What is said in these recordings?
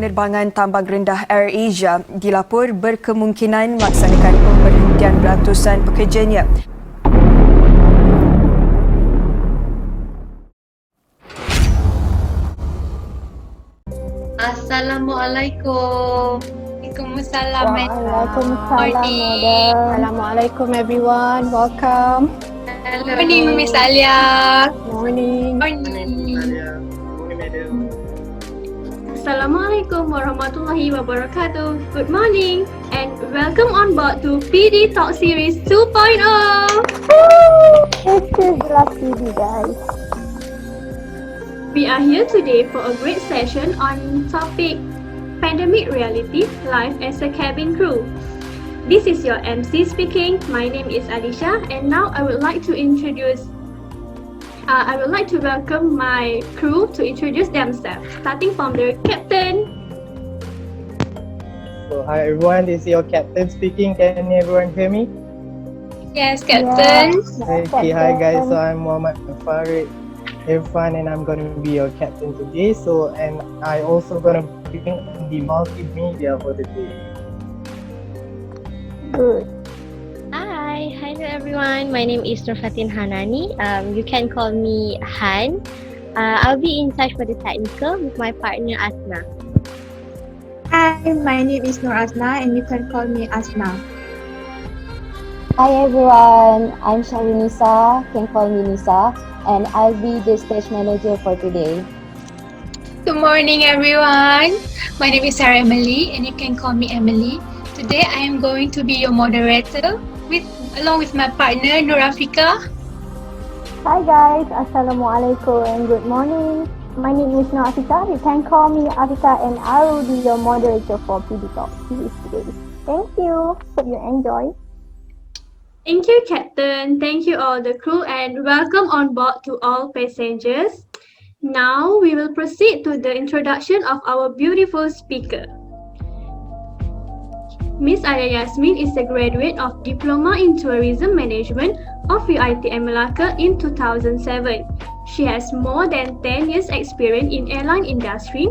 penerbangan tambang rendah AirAsia dilapor berkemungkinan melaksanakan pemberhentian ratusan pekerjanya. Assalamualaikum. Waalaikumsalam. Waalaikumsalam. Assalamualaikum everyone. Welcome. Hello. Morning, Miss Alya. Morning. Morning. Assalamualaikum warahmatullahi wabarakatuh. Good morning and welcome on board to PD Talk Series 2.0. This is the last PD, guys. We are here today for a great session on topic Pandemic Reality, Life as a Cabin Crew. This is your MC speaking. My name is Alisha and now I would like to welcome my crew to introduce themselves, starting from the captain. So hi everyone, this is your captain speaking. Can everyone hear me? Yes, Captain. Okay, hi guys. So I'm Muhammad Farid Irfan and I'm going to be your captain today. And I also going to be the multimedia for the day. Good. Hi, hello everyone. My name is Nur Hanani. You can call me Han. I'll be in charge for the technical with my partner Asna. Hi, my name is Nur Asna and you can call me Asna. Hi everyone, I'm Syahirunnisaa, can call me Nisa, and I'll be the stage manager for today. Good morning, everyone. My name is Sarah Emily, and you can call me Emily. Today, I am going to be your moderator along with my partner Nur Afika. Hi guys, Assalamualaikum and good morning. My name is Nur Afika. You can call me Afika and I will be your moderator for PD Talk Series today. Thank you. Hope you enjoy. Thank you, Captain. Thank you all the crew and welcome on board to all passengers. Now we will proceed to the introduction of our beautiful speaker. Miss Alya Yasmin is a graduate of Diploma in Tourism Management of UiTM Melaka in 2007. She has more than 10 years experience in airline industry.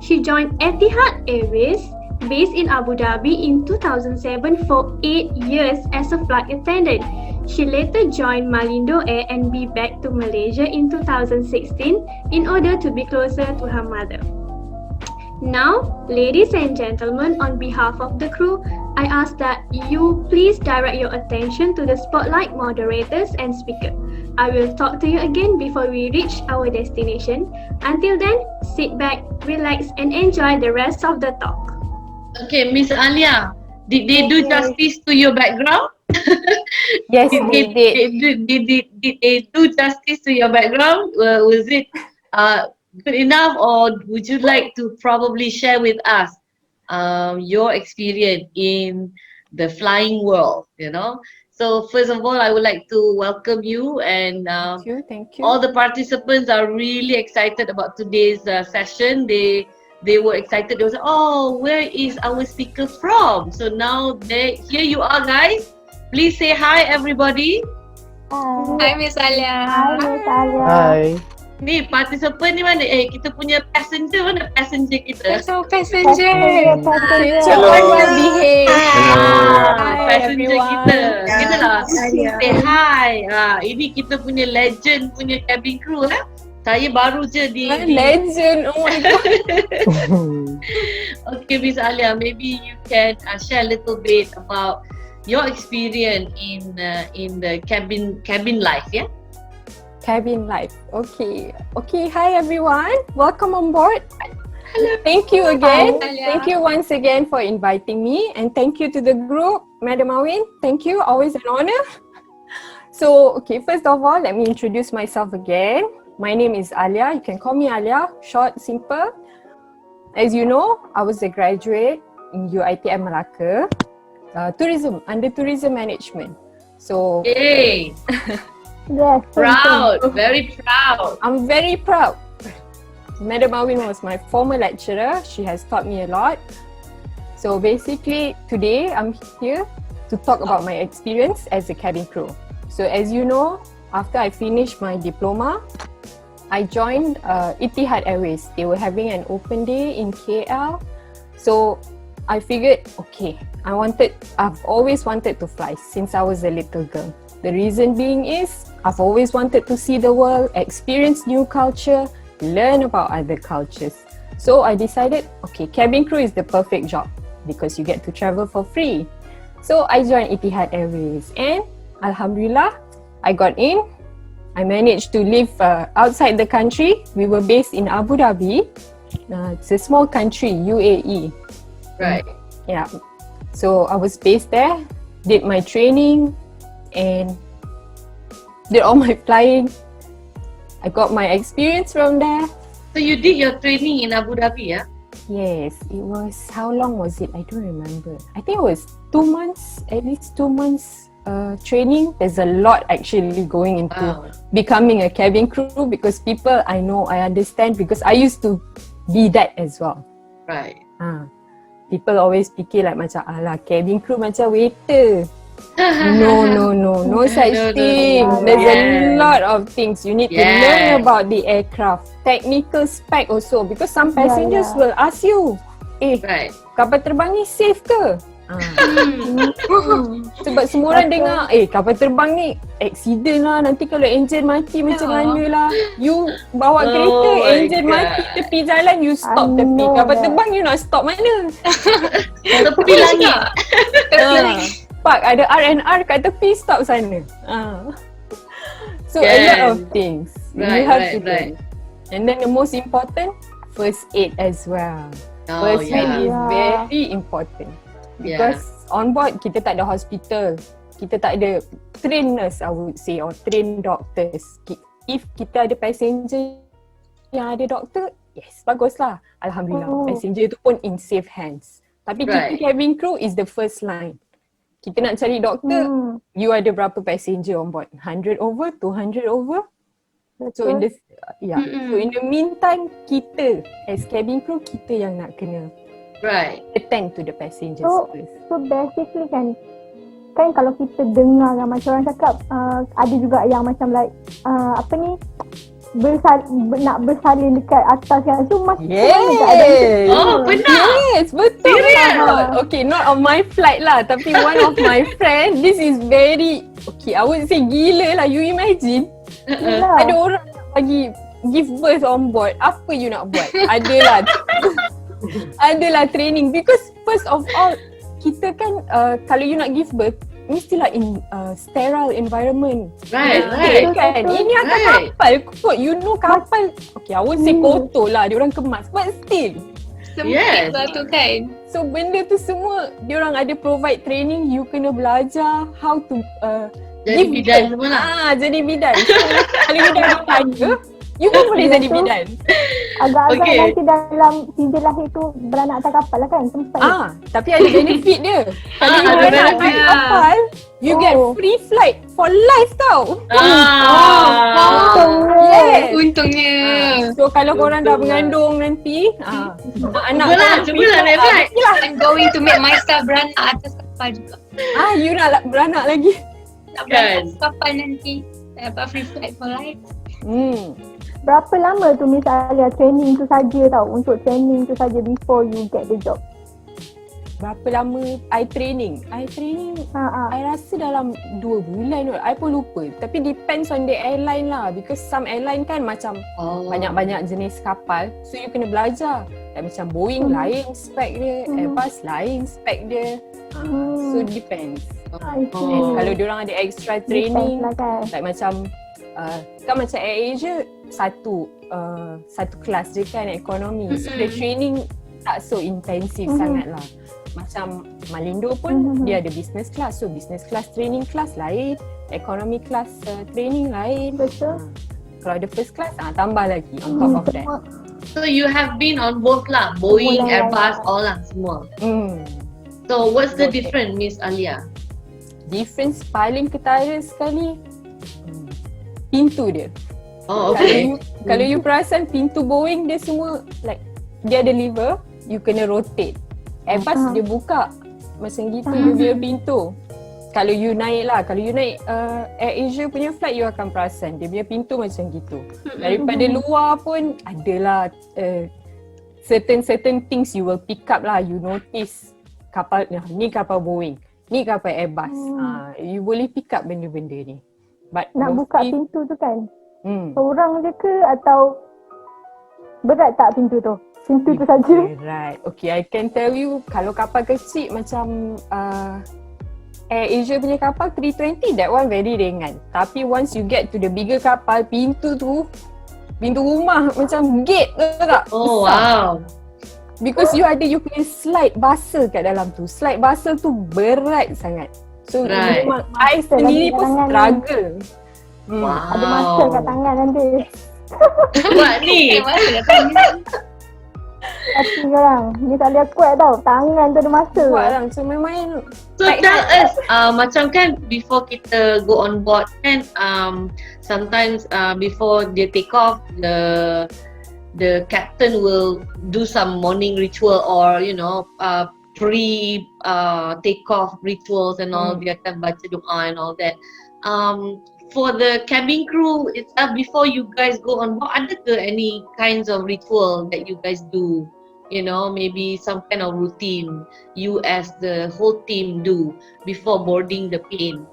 She joined Etihad Airways based in Abu Dhabi in 2007 for 8 years as a flight attendant. She later joined Malindo Air and be back to Malaysia in 2016 in order to be closer to her mother. Now, ladies and gentlemen, on behalf of the crew, I ask that you please direct your attention to the spotlight moderators and speaker. I will talk to you again before we reach our destination. Until then, sit back, relax and enjoy the rest of the talk. Okay, Miss Alya, did they do justice to your background? Yes, did they do justice to your background? Was it good enough, or would you like to probably share with us your experience in the flying world, you know? So first of all, I would like to welcome you and Thank you. all the participants are really excited about today's session. They were excited. They was like, oh, where is our speaker from? So now here you are, guys. Please say hi, everybody. Hi, Miss Alya. Hi, Miss Alya. Hi. Ni participant ni mana? Kita punya passenger mana passenger kita? So, passenger. Hello. Hi, Passenger everyone. kita. Kita lah. Say hi. Ini kita punya legend punya cabin crew lah. Saya baru je di Legend. Oh my god. Okay, Miss Alya, maybe you can share a little bit about your experience in the cabin life, yeah? Cabin life. Okay. Hi everyone. Welcome on board. Hello. Thank you again. Thank you once again for inviting me, and thank you to the group, Madam Awin. Thank you. Always an honor. So, okay. First of all, let me introduce myself again. My name is Alya. You can call me Alya. Short, simple. As you know, I was a graduate in UiTM Melaka, under tourism management. So. Hey. Yes. Proud, very proud. I'm very proud. Madam Awin was my former lecturer. She has taught me a lot. So basically, today I'm here to talk about my experience as a cabin crew. So as you know, after I finished my diploma, I joined Etihad Airways. They were having an open day in KL So I figured, okay, I've always wanted to fly since I was a little girl. The reason being is I've always wanted to see the world, experience new culture, learn about other cultures. So I decided, okay, cabin crew is the perfect job because you get to travel for free. So I joined Etihad Airways and Alhamdulillah, I got in. I managed to live outside the country. We were based in Abu Dhabi. It's a small country, UAE. Right. Yeah. So I was based there, did my training and did all my flying. I got my experience from there. So you did your training in Abu Dhabi, yeah? Yes, it was, how long was it? I don't remember. I think it was 2 months, at least 2 months training. There's a lot actually going into becoming a cabin crew because people I know, I understand because I used to be that as well. Right. People always fikir like macam, alah, cabin crew macam waiter. No such thing. There's a lot of things you need to learn about the aircraft. Technical spec also because some passengers will ask you, kapal terbang ni safe ke? Sebab semua orang dengar, kapal terbang ni accident lah, nanti kalau enjin mati macam mana lah. You bawa kereta, enjin mati tepi jalan, you stop tepi. Kapal terbang you nak stop mana? Tepi lagi. Park ada R&R kat tepi, stop sana. So a lot of things you have to learn. And then the most important, first aid as well. First aid is very important. Because on board kita tak ada hospital, kita tak ada trained nurse I would say or trained doctors. If kita ada passenger yang ada doktor, yes, baguslah. Alhamdulillah, passenger tu pun in safe hands. Tapi kita cabin crew is the first line. Kita nak cari doktor, you ada berapa passenger on board? 100 over, 200 over? So in the so in the meantime, kita as cabin crew, kita yang nak kena attend to the passengers first. So basically kan kalau kita dengar kan macam orang cakap ada juga yang macam like nak bersalin dekat atas kan. So macam ada. Benar. Yes, betul. Okay, not on my flight lah, tapi one of my friend, this is very, okay, I would say gila lah. You imagine ada orang nak bagi give birth on board, apa you nak buat? Adalah training because first of all kita kan kalau you nak give birth mestilah in sterile environment. Right. Kan? Ini atas kapal kot. You know kapal, okay, I won't say kotor lah, dia orang kemas, but still sempit lah tu kan. So benda tu semua dia orang ada provide training, you kena belajar how to jadi bidan semua lah. Jadi bidan. So, kalau you dah ada, you pun boleh jadi bidan. Agak-agak nanti dalam sijil lahir tu beranak atas kapal lah kan, sempat. Tapi ada benefit dia. Kalau you beranak atas kapal, you get free flight for life tau. Untungnya. So kalau korang dah mengandung nanti, anak cubalah naik flight. I'm going to make myself beranak atas kapal juga. You nak beranak lagi? Nak beranak atas kapal nanti. Dapat free flight for life. Berapa lama tu Miss Alya training tu saja tau, untuk training tu saja before you get the job? Berapa lama I training? I rasa dalam 2 bulan kot. I pun lupa. Tapi depends on the airline lah. Because some airline kan macam banyak-banyak jenis kapal. So you kena belajar. Like macam Boeing lain spec dia, Airbus lain spec dia. So depends. And kalau diorang ada extra training, like macam kan macam AirAsia satu kelas je kan, ekonomi. So the training tak so intensif sangat lah. Macam Malindo pun dia ada business class. So business class training class lain, economy class training lain. Betul. Kalau ada first class, tambah lagi on top of that. So you have been on both lah, Boeing, Airbus, all lah semua. So what's the difference, Miss Alya? Difference paling ketara sekali, pintu dia. Kalau you perasan pintu Boeing dia semua like dia ada lever, you kena rotate. Airbus dia buka macam gitu dia punya pintu. Kalau you naik AirAsia punya flight, you akan perasan dia punya pintu macam gitu. Daripada luar pun adalah certain things you will pick up lah. You notice kapal ni kapal Boeing, ni kapal Airbus. You boleh pick up benda-benda ni. But Nak mostly, buka pintu tu kan, seorang je ke atau berat tak pintu tu? Pintu tu saja. Right. Okay, I can tell you kalau kapal kecil macam Air Asia punya kapal 320, that one very ringan. Tapi once you get to the bigger kapal, pintu rumah macam gate tu tak? Oh, besar. wow. Because you punya slide basel kat dalam tu. Slide basel tu berat sangat. So Right. memang I sendiri pun tangan struggle. Wow. Ada muscle kat tangan nanti. Buat ni. Hati korang, ni tak boleh kuat tau. Tangan tu ada muscle. Buat lah. So memang So tell us, macam kan before kita go on board kan, sometimes before they take off, the captain will do some morning ritual or pre take off rituals and all. Dia akan baca doa and all that. For the cabin crew itself, before you guys go on board, ada ke any kinds of ritual that you guys do? Maybe some kind of routine you as the whole team do before boarding the plane.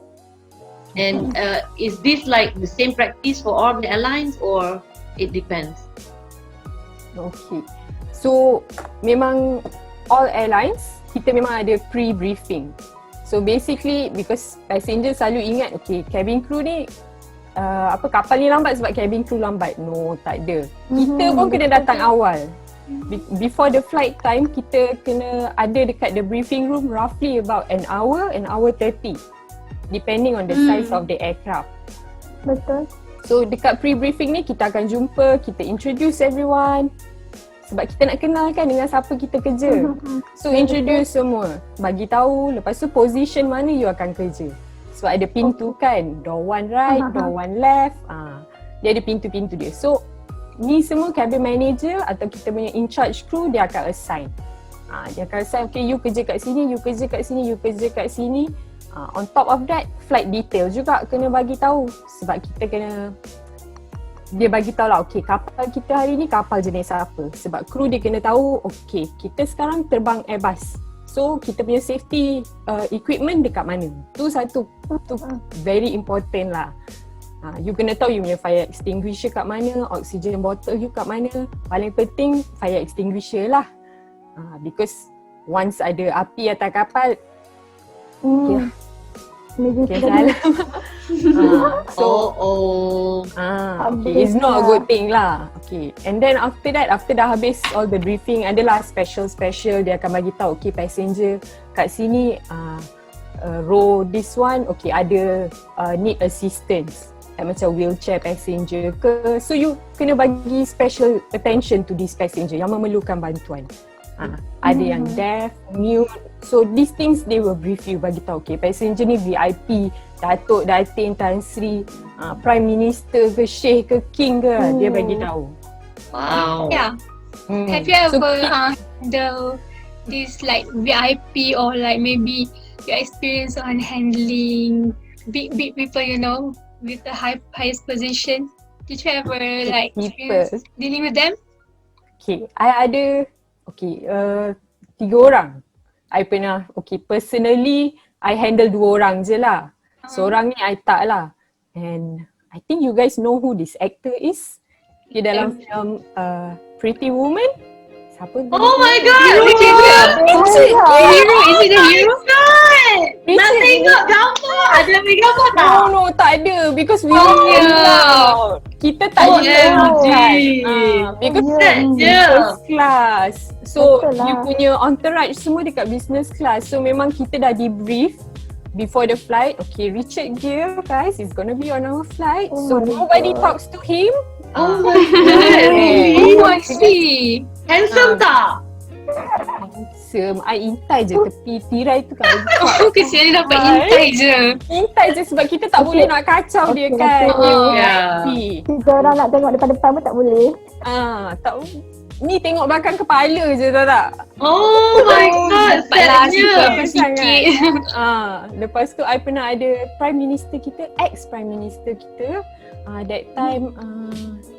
And is this like the same practice for all the airlines or it depends? Okay. So memang all airlines kita memang ada pre-briefing. So basically because passenger selalu ingat okay cabin crew ni kapal ni lambat sebab cabin crew lambat. No, tak ada. Kita pun kena datang awal. Before the flight time kita kena ada dekat the briefing room roughly about an hour 30 depending on the size of the aircraft. Betul. So dekat pre-briefing ni kita akan jumpa, kita introduce everyone. Sebab kita nak kenalkan dengan siapa kita kerja. So introduce semua, bagi tahu, lepas tu position mana you akan kerja. Sebab ada pintu kan, door one right, door one left. Dia ada pintu-pintu dia. So ni semua cabin manager atau kita punya in charge crew dia akan assign. Dia akan assign, okay you kerja kat sini, you kerja kat sini, you kerja kat sini. On top of that, flight detail juga kena bagi tahu. Sebab kita kena dia bagi tahu lah, okay kapal kita hari ni kapal jenis apa. Sebab kru dia kena tahu, okay kita sekarang terbang Airbus. So kita punya safety equipment dekat mana. Tu satu, tu very important lah. You kena tahu you punya fire extinguisher kat mana, oxygen bottle you kat mana. Paling penting fire extinguisher lah. Because once ada api atas kapal, okay salah. Okay, it's not a good thing lah. Okay, and then after that, after dah habis all the briefing, adalah special dia akan bagi tahu, okay passenger kat sini row this one, okay ada need assistance. Macam wheelchair passenger ke. So you kena bagi special attention to this passenger yang memerlukan bantuan. Ada yang deaf, mute. So these things they will brief you, bagi tahu okay passenger ni VIP, Datuk, Datin, Tan Sri, Prime Minister ke Sheikh ke King ke, dia bagi tahu. Wow. Yeah. Have you ever this like VIP or like maybe your experience on handling big people, with the highest position? Did you ever like experience dealing with them? Okay, I ada 3 orang. I pernah, personally I handle 2 orang je lah. Seorang ni I tak lah. And I think you guys know who this actor is. Dia dalam film Pretty Woman. Siapa? Oh my god! Richard Hero, is it the hero? Nak tengok gambar. Ada ambil gambar tak? No, tak ada. Because we kita tak because business class. So you punya entourage semua dekat business class. So memang kita dah debrief before the flight. Okay, Richard Gere guys is gonna be on our flight. So nobody talks to him. Oh my god. Oh, I see. Handsome tak? Handsome. I intai je tepi tirai tu kan. Oh, kesian dia dapat intai je. Intai je sebab kita tak boleh nak kacau dia kan. Kita orang nak tengok depan-depan pun tak boleh. Tak ni tengok belakang kepala je, tahu tak? Oh my god, sadnya. Sangat. Lepas tu I pernah ada Prime Minister kita, ex-Prime Minister kita, that time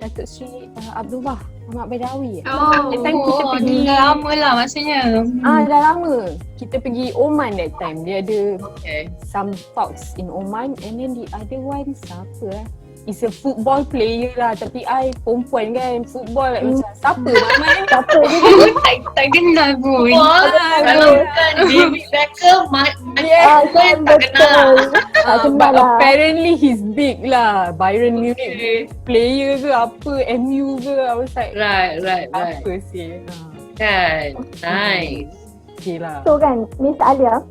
Datuk Seri Abdullah Ahmad Badawi. That time kita pergi, dah lama lah maksudnya. dah lama. Kita pergi Oman that time. Dia ada some talks in Oman, and then the other one siapa is a football player lah, tapi I perempuan kan, football like macam siapa Mama ni? Siapa dia? tak kenal pun. Kalau bukan David Beckham, tak kenal. But apparently he's big lah. Bayern Munich player ke apa, MU ke, I was like Right. apa sih? Kan, nice. Okay lah. So kan, Miss Alya,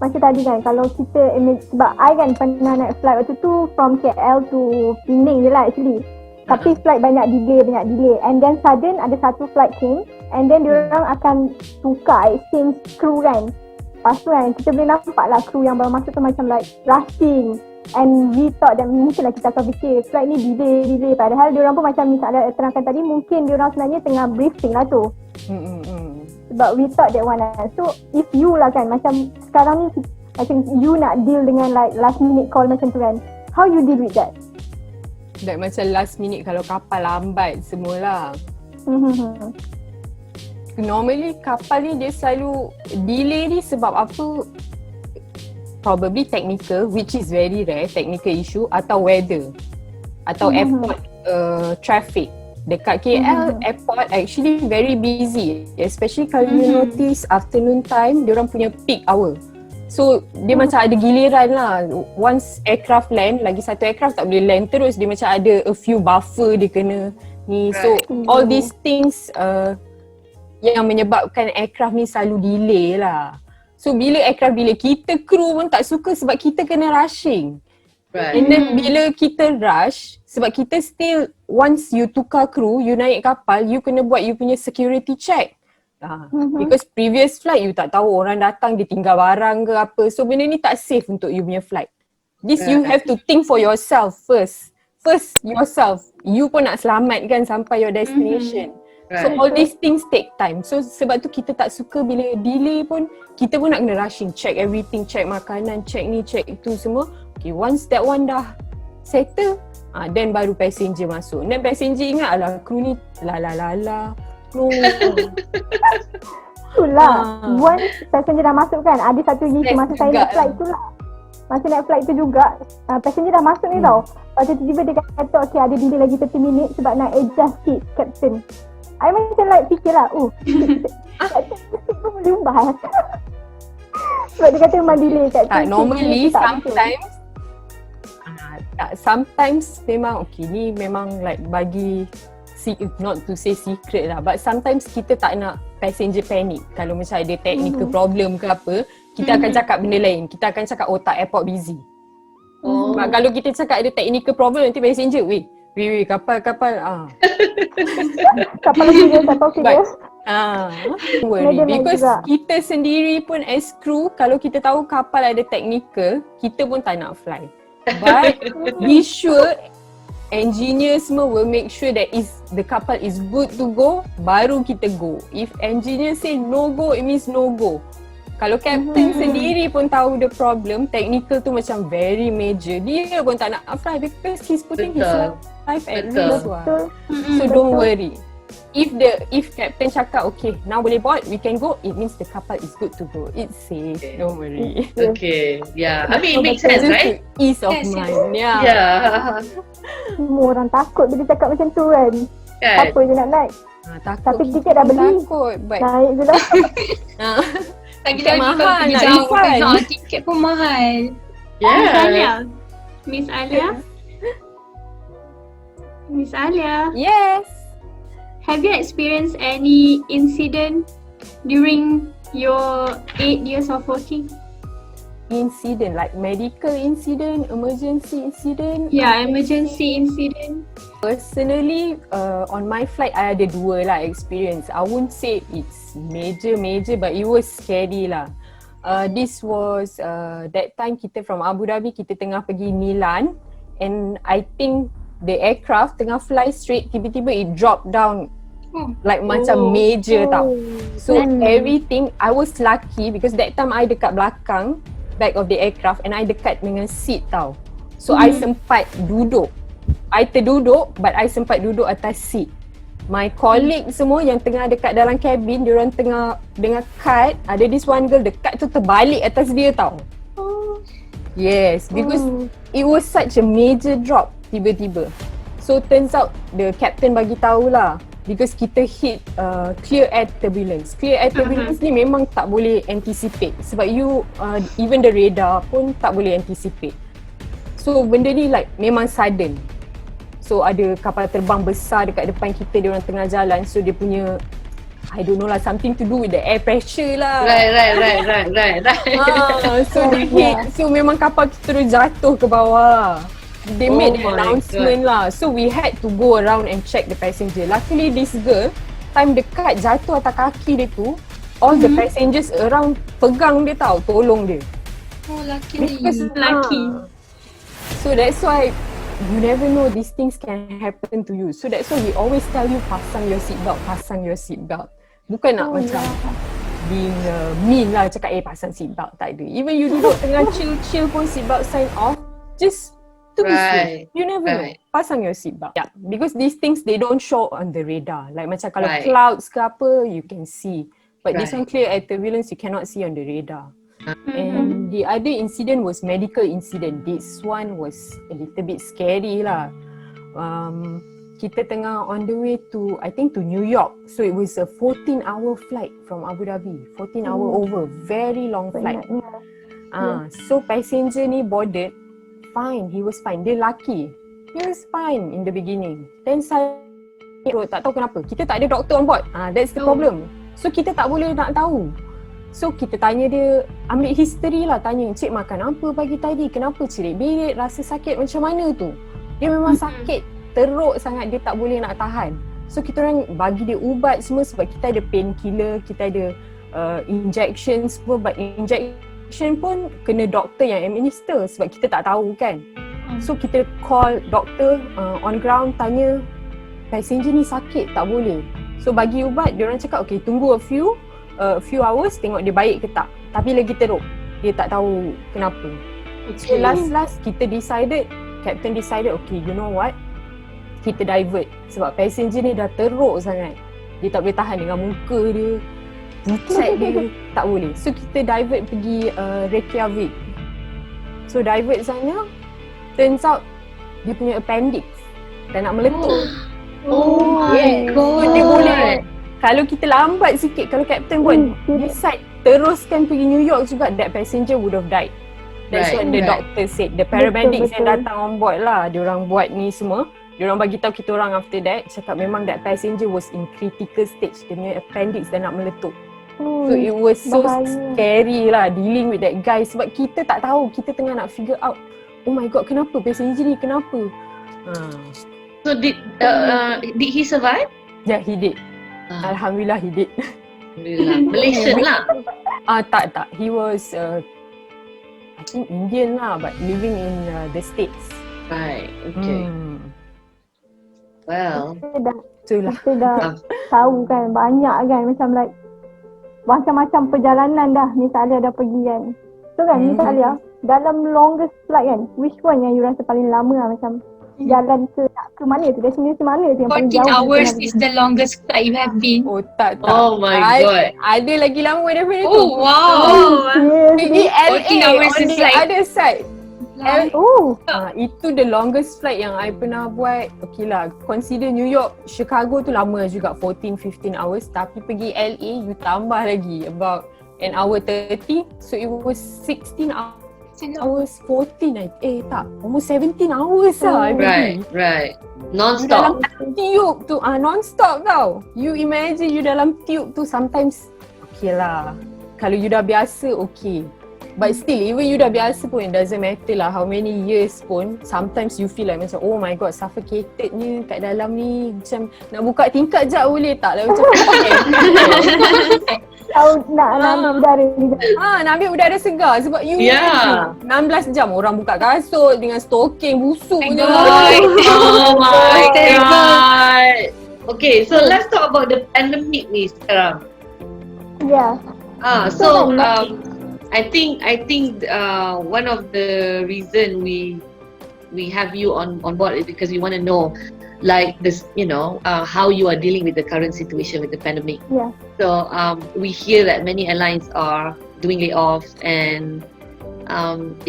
macam tadi kan, kalau kita, sebab I kan pernah naik flight waktu tu from KL to Penang je lah actually. Tapi flight banyak delay. And then sudden ada satu flight came, and then diorang akan tukar exchange crew kan. Lepas tu kan, kita boleh nampak lah crew yang baru masuk tu macam like rushing. And we thought that mungkin lah kita akan fikir flight ni delay. Padahal diorang pun macam misalnya terangkan tadi, mungkin diorang sebenarnya tengah briefing lah tu. Sebab we thought that one lah. So if you lah kan, macam sekarang ni macam you nak deal dengan like last minute call macam tu kan, how you deal with that? Like macam last minute kalau kapal lambat semualah. Normally kapal ni dia selalu delay ni sebab apa? Probably technical, which is very rare, technical issue, atau weather, atau airport traffic. Dekat KL airport actually very busy, especially kalau you notice afternoon time diorang punya peak hour. So dia macam ada giliran lah. Once aircraft land, lagi satu aircraft tak boleh land terus, dia macam ada a few buffer dia kena ni. So all these things yang menyebabkan aircraft ni selalu delay lah. So bila aircraft delay, kita crew pun tak suka sebab kita kena rushing. And then bila kita rush, sebab kita still, once you tukar crew, you naik kapal, you kena buat you punya security check. Because previous flight, you tak tahu orang datang, dia tinggal barang ke apa. So benda ni tak safe untuk you punya flight. This you have to think for yourself first. First yourself. You pun nak selamatkan sampai your destination. So all these things take time. So sebab tu kita tak suka bila delay pun, kita pun nak kena rushing, check everything, check makanan, check ni, check itu semua. Okay, once that one dah settle, then baru passenger masuk. Then passenger ingat lah, crew ni la. Itulah, once passenger dah masuk kan, ada satu lagi masa saya naik flight tu lah. Masa naik flight tu juga, passenger dah masuk ni tau. Lepas tu tiba-tiba dia kata, okay ada delay lagi 30 minit sebab nak adjust seat captain. I macam like fikir lah, captain pun boleh ubah. Sebab dia kata memang delay kat tu. Normally sometimes memang okay, ni memang like bagi not to say secret lah, but sometimes kita tak nak passenger panic. Kalau macam ada technical problem ke apa, kita akan cakap benda lain. Kita akan cakap tak airport busy. Sebab kalau kita cakap ada technical problem, nanti passenger weh kapal kapal lagi dia tak tahu dia. Worry. Because kita sendiri pun as crew, kalau kita tahu kapal ada technical, kita pun tak nak fly. But be sure engineer semua will make sure that the kapal is good to go, baru kita go. If engineer say no go, it means no go. Kalau captain sendiri pun tahu the problem, technical tu macam very major, dia pun tak nak fly because he's putting his life at risk. So don't worry. If captain cakap okay, now boleh board, we can go, it means the kapal is good to go. It's safe. Don't worry. Okay. Yeah. I mean it makes sense, right? Ease of mind. Yeah. Semua orang takut bila cakap macam tu kan. Apa je nak naik. Takut. Tapi tiket dah beli. Takut. Naik je lah. Lagi-lagi mahal nak jauh refund. tiket pun mahal. Miss Alya. Yes. Have you experienced any incident during your 8 years of working? Incident like medical incident, emergency incident? Yeah, emergency incident. Personally, on my flight, I ada 2 lah experience. I won't say it's major, but it was scary lah. This was that time kita from Abu Dhabi, kita tengah pergi Milan, and I think the aircraft tengah fly straight, tiba-tiba it dropped down Like macam major tau. So everything, I was lucky because that time I dekat belakang back of the aircraft and I dekat dengan seat tau. So I sempat duduk. I terduduk but I sempat duduk atas seat. My colleague semua yang tengah dekat dalam cabin, diorang tengah dengar cut, ada this one girl dekat tu terbalik atas dia tau. Yes, because it was such a major drop tiba-tiba. So turns out the captain bagi tahulah because kita hit clear air turbulence. Clear air turbulence ni memang tak boleh anticipate sebab you even the radar pun tak boleh anticipate. So benda ni like memang sudden. So ada kapal terbang besar dekat depan kita, dia orang tengah jalan, so dia punya I don't know lah, something to do with the air pressure lah. Right. So dia hit, so memang kapal kita terus jatuh ke bawah. They made an announcement lah. So we had to go around and check the passenger. Luckily this girl, time dekat jatuh atas kaki dia tu, all the passengers around pegang dia tau, tolong dia. Oh, luckily. Lucky. So that's why you never know these things can happen to you. So that's why we always tell you pasang your seatbelt. Bukan nak macam being mean lah cakap pasang seatbelt, tak ada. Even you duduk tengah chill pun seatbelt sign off, just to be safe. You never know. Pasang your seatbelt. Yeah, because these things they don't show on the radar. Like macam kalau clouds ke apa you can see. But this one clear air turbulence you cannot see on the radar. And the other incident was medical incident. This one was a little bit scary lah. Kita tengah on the way to, I think to New York. So it was a 14-hour flight from Abu Dhabi. 14 hour over, very long flight. So passenger ni boarded, fine, he was fine. Dia lelaki, he was fine in the beginning. Then saya tak tahu kenapa, kita tak ada doktor on board. That's the problem. So kita tak boleh nak tahu. So kita tanya dia, ambil history lah, tanya, cik makan apa pagi tadi, kenapa cerit-berit, rasa sakit macam mana tu. Dia memang sakit, teruk sangat, dia tak boleh nak tahan. So kita orang bagi dia ubat semua sebab kita ada painkiller, kita ada injection semua, but injection pun kena doktor yang administer sebab kita tak tahu kan. So kita call doktor on ground, tanya passenger ni sakit, tak boleh. So bagi ubat, dia orang cakap okay tunggu a few hours tengok dia baik ke tak. Tapi lagi teruk, dia tak tahu kenapa. So last kita captain decided okay you know what, kita divert sebab passenger ni dah teruk sangat. Dia tak boleh tahan dengan muka dia, pucat dia, tak boleh. So kita divert pergi Reykjavik. So divert sana, turns out dia punya appendix dah nak meletup. Oh my god. Dia boleh, kalau kita lambat sikit, kalau captain pun decide teruskan pergi New York juga, that passenger would have died. That's what the doctor said. The paramedics yang datang on board lah, diorang buat ni semua. Diorang bagi tahu kita orang after that, cakap memang that passenger was in critical stage. Dia punya appendix dah nak meletup. So it was so scary lah dealing with that guy sebab kita tak tahu, kita tengah nak figure out, oh my god, kenapa passenger ni, kenapa? So did he survive? Yeah, he did. Alhamdulillah he did. Alhamdulillah. Malaysian lah. Tak. He was I think Indian lah but living in the States. Right. Okay. Well, kita dah tahu kan, banyak kan macam like macam-macam perjalanan dah Miss Alya dah pergi kan. So kan Miss Alya, dalam longest flight kan, which one yang you rasa paling lama lah, macam jalan ke mana tu, destination mana tu yang paling jauh? 14 hours is the longest flight you have been. Oh tak. Oh my god. Ada lagi lama daripada tu. Oh wow. Pergi LA hours on is the like other side. Itu the longest flight yang I pernah buat. Okay lah, consider New York, Chicago tu lama juga, 14-15 hours. Tapi pergi LA, you tambah lagi about an hour 30. So it was 16 hours, 14 almost 17 hours lah. Right. Non-stop. You dalam tiup tu, non-stop tau. You imagine you dalam tiup tu, sometimes okay lah. Kalau you dah biasa, okay. But still, even you dah biasa pun, it doesn't matter lah how many years pun, sometimes you feel like macam, oh my god, suffocated ni kat dalam ni, macam nak buka tingkap jap boleh tak lah, macam nak ambil udara ni. Nak ambil udara segar sebab you 16 jam orang buka kasut dengan stoking busuk je. Oh my god. Okay, so let's talk about the pandemic ni sekarang. Yeah. So I think one of the reason we have you on board is because we want to know, like this, how you are dealing with the current situation with the pandemic. Yeah. So we hear that many airlines are doing layoffs, and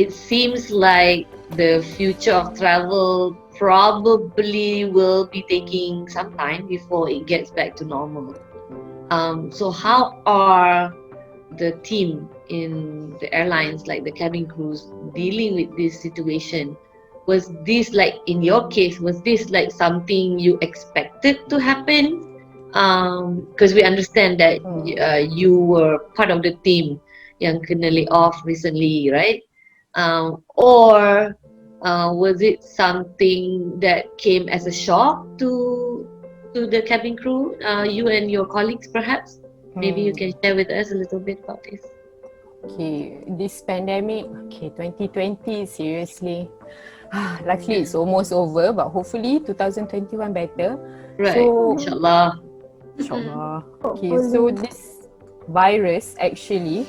it seems like the future of travel probably will be taking some time before it gets back to normal. So how are the team in the airlines, like the cabin crews, dealing with this situation? Was this, like in your case, was this like something you expected to happen? Because we understand that you were part of the team yang kena lay off recently, right? Or was it something that came as a shock to the cabin crew, you and your colleagues perhaps? Maybe you can share with us a little bit about this. Okay, this pandemic, 2020, seriously. Luckily it's almost over, but hopefully 2021 better. Right, So, inshallah. Okay, so this virus actually,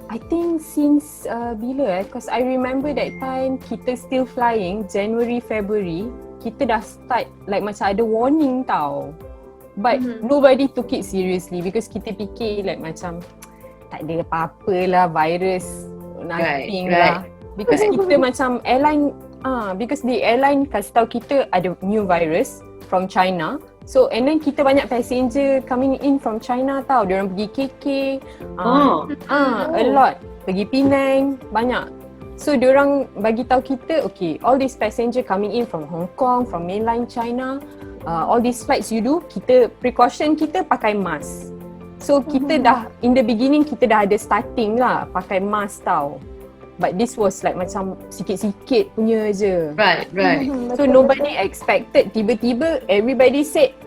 I think since bila because I remember that time kita still flying, January, February, kita dah start like macam ada warning tau. But nobody took it seriously because kita fikir like macam tak ada apa-apa lah, virus, nothing lah. Because kita macam airline, because the airline kasih tahu kita ada new virus from China. So and then kita banyak passenger coming in from China tau. Diorang pergi KK, a lot. Pergi Penang, banyak. So diorang bagi tahu kita, okay, all these passenger coming in from Hong Kong, from mainland China, all these flights you do, precaution kita pakai mask. So kita dah, in the beginning kita dah ada starting lah pakai mask tau. But this was like macam sikit-sikit punya je. Right. So nobody expected, tiba-tiba everybody said,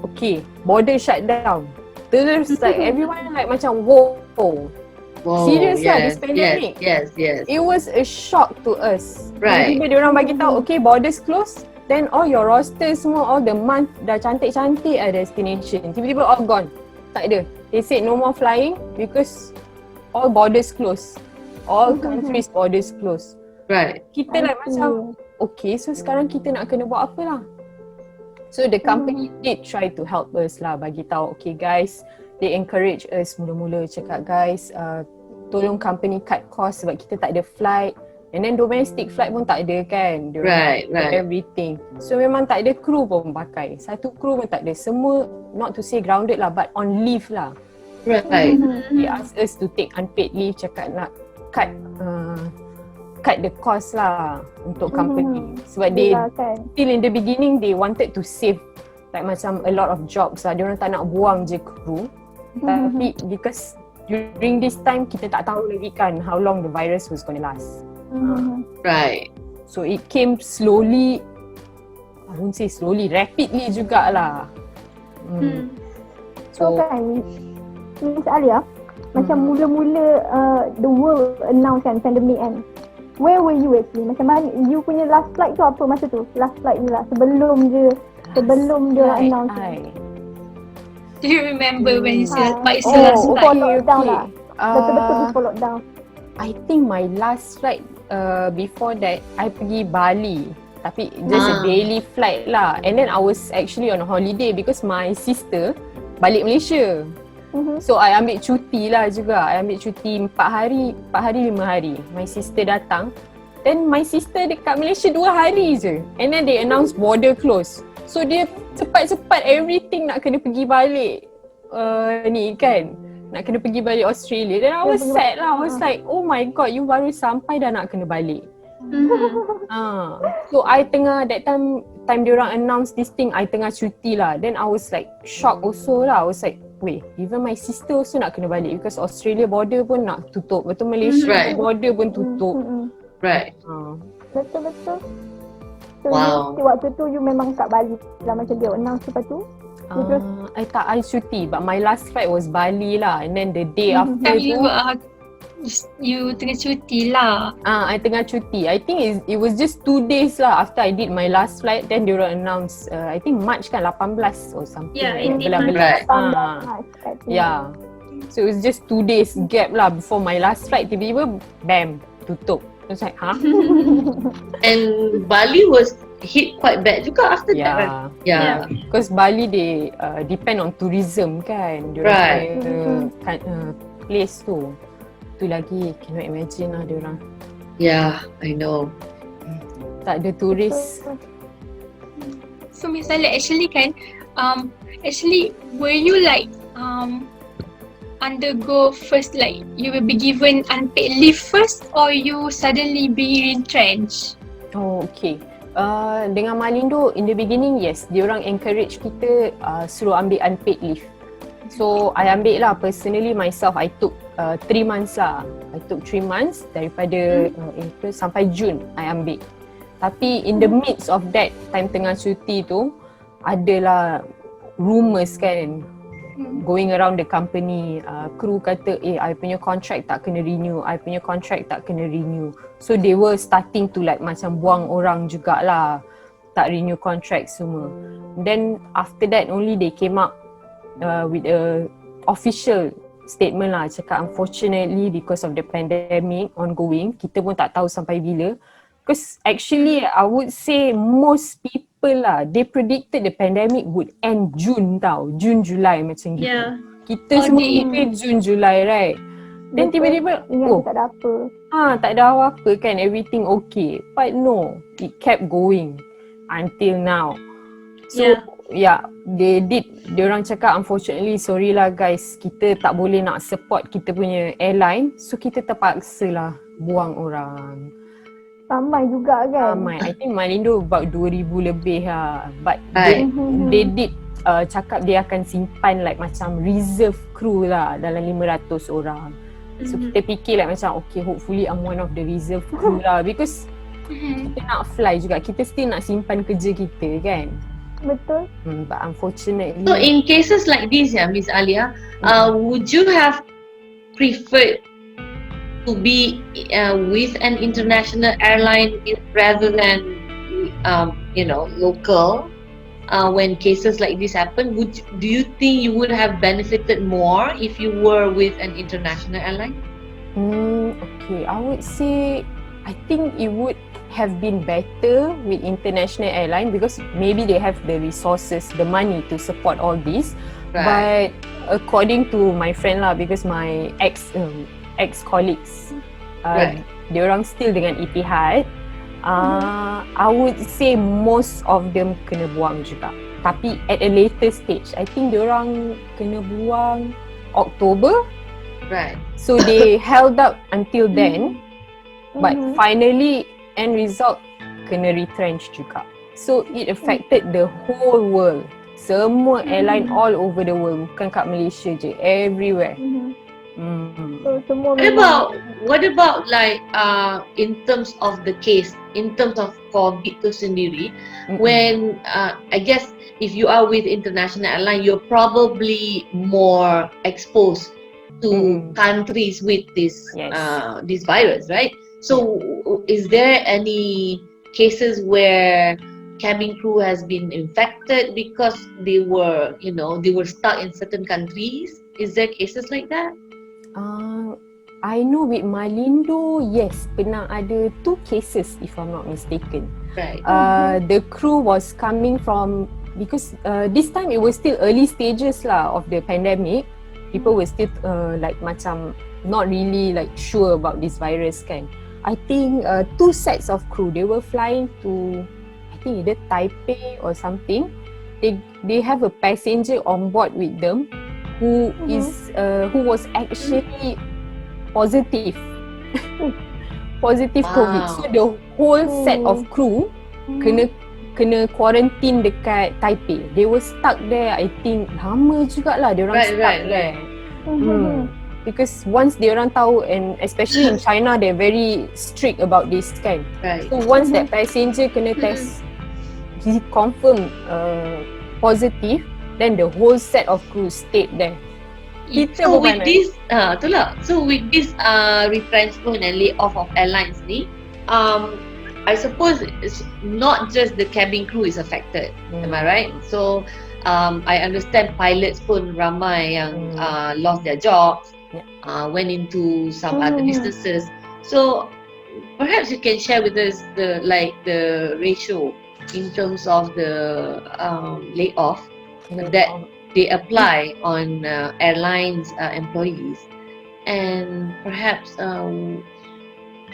okay, border shut down. Terus like everyone like macam, whoa. Serious lah this pandemic. Yes. It was a shock to us. Right. Tiba-tiba diorang bagi tahu, okay, borders closed. Then all your roster semua, all the month dah cantik-cantik destination. Tiba-tiba all gone. Tak ada. They said no more flying because all borders closed. All countries borders closed. Right. Kita like macam, okay, so sekarang kita nak kena buat apa lah? So the company did try to help us lah, bagi tahu, okay guys, they encourage us mula-mula cakap, guys, tolong company cut cost sebab kita tak ada flight. And then domestic flight pun tak ada kan. Right. Everything. So memang tak ada crew pun pakai. Satu crew pun tak ada. Semua, not to say grounded lah, but on leave lah. Right. They ask us to take unpaid leave, cakap nak cut the cost lah untuk company. Sebab they still in the beginning they wanted to save like macam a lot of jobs lah. Diorang tak nak buang je crew. Tapi because during this time kita tak tahu lagi kan how long the virus was going to last. Right. So it came slowly, I won't say slowly, rapidly jugalah. So kan, Miss Alya, macam mula-mula the world announce kan pandemic kan. Where were you actually? Macam mana, you punya last flight tu apa masa tu? Last flight je lah, sebelum dia announce. Do you remember when you said last flight? For lockdown lah. Betul-betul before lockdown. I think my last flight before that, I pergi Bali. Tapi just a daily flight lah. And then I was actually on a holiday because my sister balik Malaysia. So I ambil cuti lah juga. I ambil cuti 4 hari, 5 hari. My sister datang. Then my sister dekat Malaysia 2 hari je. And then they announce border close. So dia cepat-cepat everything nak kena pergi balik. Ni kan. Nak kena pergi balik Australia. Then I was sad lah. I was like, oh my god, you baru sampai dah nak kena balik. So I tengah, that time diorang announce this thing, I tengah cuti lah. Then I was like shocked also lah. I was like, wait, even my sister also nak kena balik because Australia border pun nak tutup. Betul, Malaysia border pun tutup. Right. Betul-betul. So waktu tu you memang kat Bali lah macam dia announce lepas tu? I cuti, but my last flight was Bali lah. And then the day after tu, you tengah cuti lah. I tengah cuti. I think it was just 2 days lah after I did my last flight. Then they announce, I think March kan, 18 or something. Yeah, like 18 that. March. Yeah. So it was just 2 days gap lah before my last flight. Tiba-tiba, bam, tutup. I was like, huh? And Bali was hit quite bad juga after that, right? Yeah. Because Bali they depend on tourism kan. Right. Place tu. Tu lagi cannot imagine lah diorang. Yeah, I know. Tak ada turis. So misalnya actually kan, actually were you like undergo first, like you will be given unpaid leave first, or you suddenly be retrenched? Oh, okay. Dengan Malindo, in the beginning, yes, diorang encourage kita suruh ambil unpaid leave. So, I ambil lah, personally myself, I took 3 months lah. I took 3 months daripada April sampai Jun, I ambil. Tapi in the midst of that, time tengah cuti tu, adalah rumours kan, going around the company, crew kata, I punya contract tak kena renew, I punya contract tak kena renew. So they were starting to like macam buang orang jugalah, tak renew contract semua. Then after that only they came up with a official statement lah, cakap unfortunately because of the pandemic ongoing, kita pun tak tahu sampai bila. Because actually I would say most people lah, they predicted the pandemic would end June tau, June, July macam gitu. Yeah. Kita semua fikir June, July, right? Then tiba-tiba, tak ada apa. Tak ada apa kan, everything okay. But no, it kept going until now. So diorang cakap unfortunately, sorry lah guys, kita tak boleh nak support kita punya airline, so kita terpaksa lah buang orang. Ramai juga kan? Ramai. I think Malindo about 2,000 lebih lah. But they did cakap dia akan simpan like macam reserve crew lah dalam 500 orang. So kita fikir like macam okay, hopefully I'm one of the reserve crew lah, because kita nak fly juga, kita still nak simpan kerja kita kan. Betul. But unfortunately. So in cases like this, Miss Alya, would you have preferred to be with an international airline rather than local? When cases like this happen, do you think you would have benefited more if you were with an international airline? Okay, I would say I think it would have been better with international airline because maybe they have the resources, the money to support all this. Right. But according to my friend lah, because my ex-colleagues, diorang still dengan Etihad, I would say most of them kena buang juga. Tapi at a later stage, I think diorang kena buang October. Right. So they held up until then, but finally end result kena retrench juga. So it affected the whole world. Semua airline all over the world, bukan kat Malaysia je, everywhere. So, semua what about like in terms of the case, in terms of COVID tu sendiri, when I guess if you are with international airline, you're probably more exposed to countries with this virus, right? So is there any cases where cabin crew has been infected because they were stuck in certain countries? Is there cases like that? I know with Malindo, yes, pernah ada 2 cases if I'm not mistaken. Right. The crew was coming from, because this time it was still early stages lah of the pandemic. People were still like macam not really like sure about this virus kan. I think 2 sets of crew, they were flying to, I think either Taipei or something. They have a passenger on board with them who was actually positive COVID. So the whole set of crew kena quarantine dekat Taipei. They were stuck there, I think lama jugalah diorang stuck there. Because once diorang tahu, and especially in China, they're very strict about this kan. Right. So once that passenger kena test, he confirmed positive, then the whole set of crew stayed there. Kita So pun with panas. this, itulah. So with this retrenchment and layoff of airlines ni, I suppose it's not just the cabin crew is affected. Am I right? So I understand pilots pun ramai yang lost their jobs, went into some other businesses. So perhaps you can share with us the ratio in terms of the layoff that they apply on airlines employees, and perhaps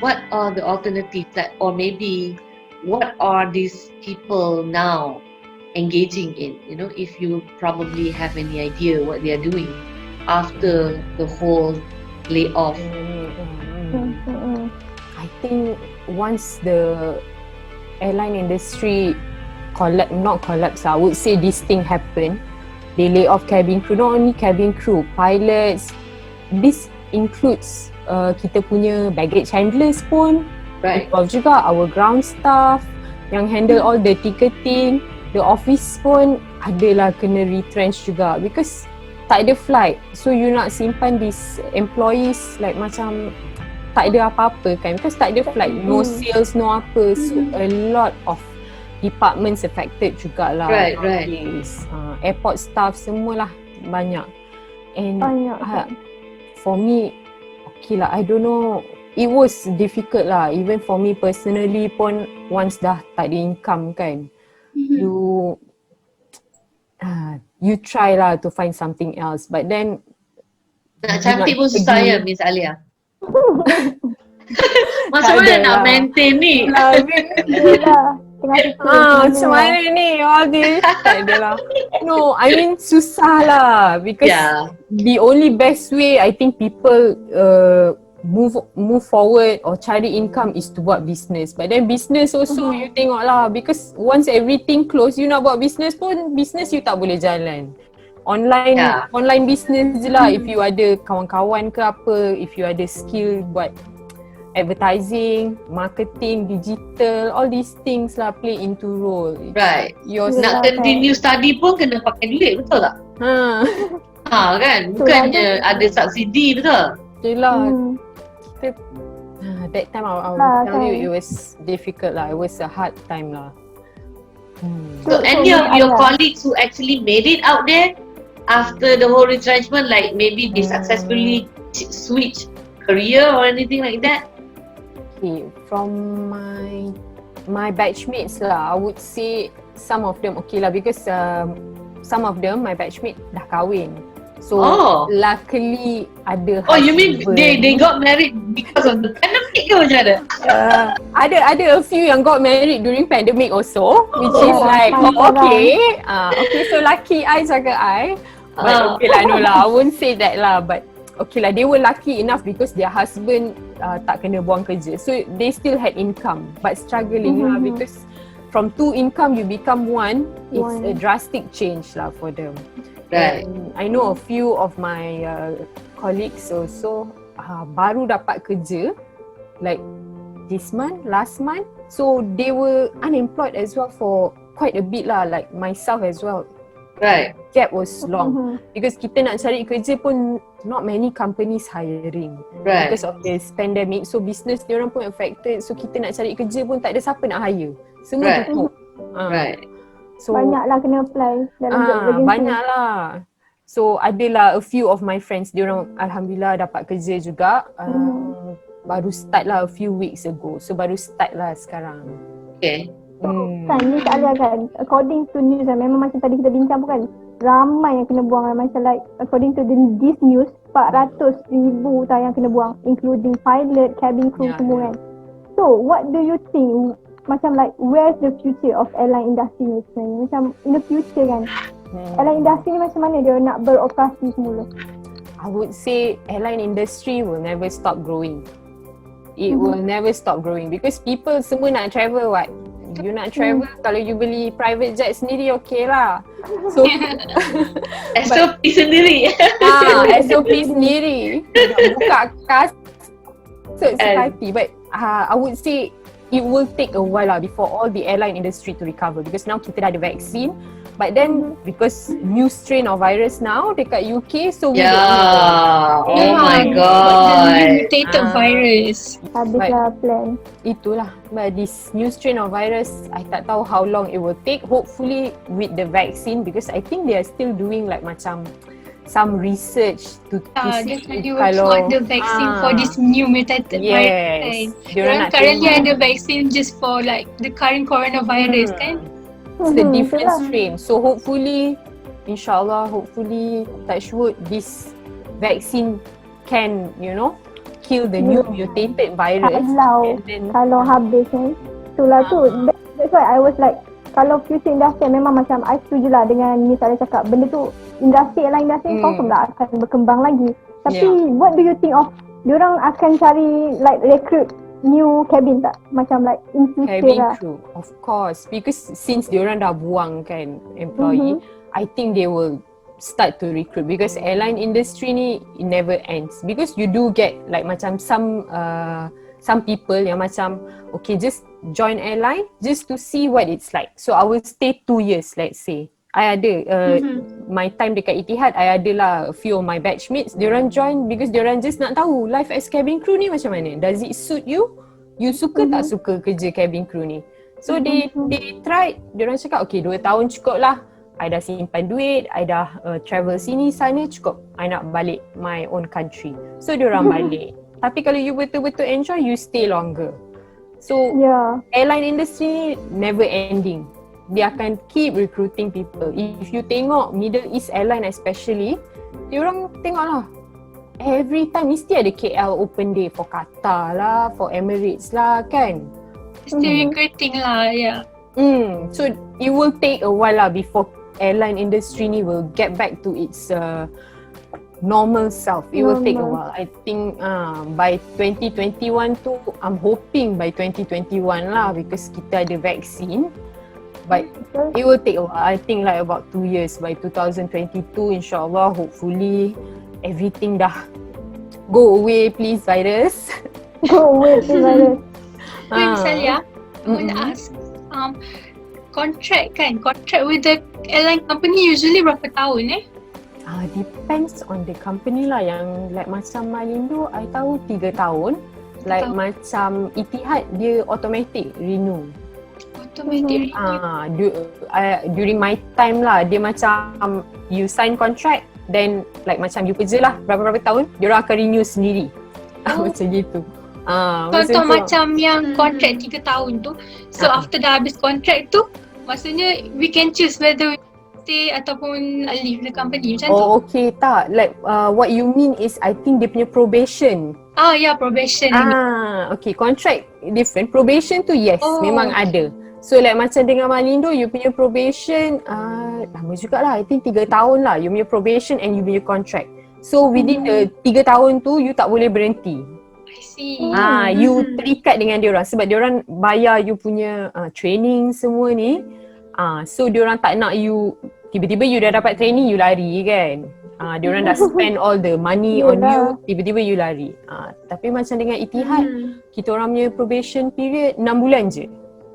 what are the alternatives that, or maybe what are these people now engaging in? You know, if you probably have any idea what they are doing after the whole layoff. I think once the airline industry not collapse, I would say this thing happened. They lay off cabin crew, not only cabin crew, pilots. This includes kita punya baggage handlers pun, involved juga, our ground staff yang handle all the ticketing, the office pun adalah kena retrench juga because tak ada flight. So you nak simpan these employees like macam tak ada apa-apa kan, because tak ada flight, no sales, no apa. So a lot of departments affected jugalah. Right. Airport staff semualah banyak. And for me, okay lah, I don't know, it was difficult lah. Even for me personally pun, once dah tak ada income kan, you try lah to find something else, but then nak cantik pun susah ya, Miss Alya. Macam mana nak maintain ni? Macam mana ni all this? Tak adalah. No, I mean susah lah because the only best way I think people move forward or cari income is to buat business. But then business also you tengok lah, because once everything close, you nak buat business pun, business you tak boleh jalan. Online business je lah. If you ada kawan-kawan ke apa, if you ada skill buat advertising, marketing, digital, all these things lah play into role. Right. Nak continue study pun kena pakai duit, betul tak? Kan? Bukannya ada subsidi, betul? Betul lah. That time I will tell you it was difficult lah. It was a hard time lah. So any of your colleagues who actually made it out there after the whole retrenchment, like maybe they successfully switch career or anything like that? Okay, from my batchmates lah, I would say some of them okay lah, because some of them, my batchmate dah kahwin. So luckily ada husband. You mean they got married because of the pandemic ke macam mana? Ada a few yang got married during pandemic also, which is like okay, so lucky I jaga I. But okay lah, no lah, I won't say that lah, but okay lah, they were lucky enough because their husband tak kena buang kerja, so they still had income, but struggling lah because from 2 income you become 1, it's a drastic change lah for them. Right. And I know a few of my colleagues also baru dapat kerja like this month, last month, so they were unemployed as well for quite a bit lah, like myself as well. Right. Gap was long because kita nak cari kerja pun not many companies hiring because of this pandemic. So business diorang pun affected. So kita nak cari kerja pun tak ada siapa nak hire. Semua tutup. So banyaklah kena apply dalam job vacancy. Banyaklah. So adalah a few of my friends, diorang alhamdulillah dapat kerja juga. Baru start lah a few weeks ago. So baru start lah sekarang. Okay. Kan ni tak ada kan, according to news kan, memang macam tadi kita bincang pun kan, ramai yang kena buang kan, macam like according to this news 400,000 yang kena buang, including pilot, cabin crew semua kan. So what do you think, macam like where's the future of airline industry ni sebenarnya, macam in the future kan, airline industry ni macam mana dia nak beroperasi semula? I would say airline industry will never stop growing. It will never stop growing because people semua nak travel what. You nak travel, kalau you beli private jet sendiri okay lah. So SOP sendiri. SOP sendiri. Buka kas sekali. But I would say it will take a while lah before all the airline industry to recover, because now kita dah ada vaccine, but then because new strain of virus now dekat UK, so we don't know. Oh my The god. mutated virus. Habislah plan. Itulah, but this new strain of virus, I tak tahu how long it will take. Hopefully with the vaccine, because I think they are still doing like macam some research to see Definitely kalau working on the vaccine for this new mutated virus. Kan? Diorang nak Currently tengok. ada vaccine just for like the current coronavirus kan. It's the different itulah. strain. So hopefully, insyaAllah, hopefully, touch wood, this vaccine can, you know, kill the new mutated virus. Kalau habis kan. Itulah tu. That's why I was like, kalau future industry memang macam I setuju lah dengan misalnya cakap benda tu industri confirm lah akan berkembang lagi. Tapi what do you think of diorang akan cari like recruit new cabin tak? Macam like in future Cabin lah. crew, of course, because since diorang dah buang kan employee, I think they will start to recruit, because airline industry ni it never ends, because you do get like macam some people yang macam okay, just join airline just to see what it's like. So I will stay 2 years, let's say. I ada my time dekat Etihad, I ada lah a few of my batchmates, diorang join because diorang just nak tahu life as cabin crew ni macam mana. Does it suit you? You suka tak suka kerja cabin crew ni? So they tried, diorang cakap okay 2 tahun cukup lah. I dah simpan duit, I dah travel sini sana, cukup. I nak balik my own country. So diorang balik. Tapi kalau you betul-betul enjoy, you stay longer. So airline industry never ending. Dia akan keep recruiting people. If you tengok Middle East airline especially, diorang tengoklah every time mesti ada KL open day for Qatar lah, for Emirates lah kan. Still recruiting lah, So it will take a while lah before airline industry ni will get back to its normal self. It will take a while. I think by 2021 tu, I'm hoping by 2021 lah, because kita ada vaccine. But it will take a while. I think like about 2 years. By 2022, insyaAllah, hopefully everything dah go away, please virus. Go away, please virus. Misalnya, I want to ask, contract with the airline company usually berapa tahun Depends on the company lah. Yang like macam Malindo, I tahu 3 tahun. Like macam Etihad, dia automatic renew. During my time lah, dia macam you sign contract, then like macam you kerja lah berapa-berapa tahun, diorang akan renew sendiri. Macam gitu. Contoh macam yang contract 3 tahun tu, so after dah habis contract tu, maksudnya we can choose whether we stay ataupun leave the company macam tu. Okay, tak. Like what you mean is I think dia punya probation. Probation. Okay, contract different. Probation tu yes, memang ada. So like macam dengan Malindo, you punya probation lama jugalah, I think 3 tahun lah you punya probation and you punya contract. So within the 3 tahun tu, you tak boleh berhenti. I see. You terikat dengan diorang sebab diorang bayar you punya training semua ni. So diorang tak nak you, tiba-tiba you dah dapat training, you lari kan. Diorang dah spend all the money on you, tiba-tiba you lari. Tapi macam dengan Etihad, kita orang punya probation period 6 bulan je.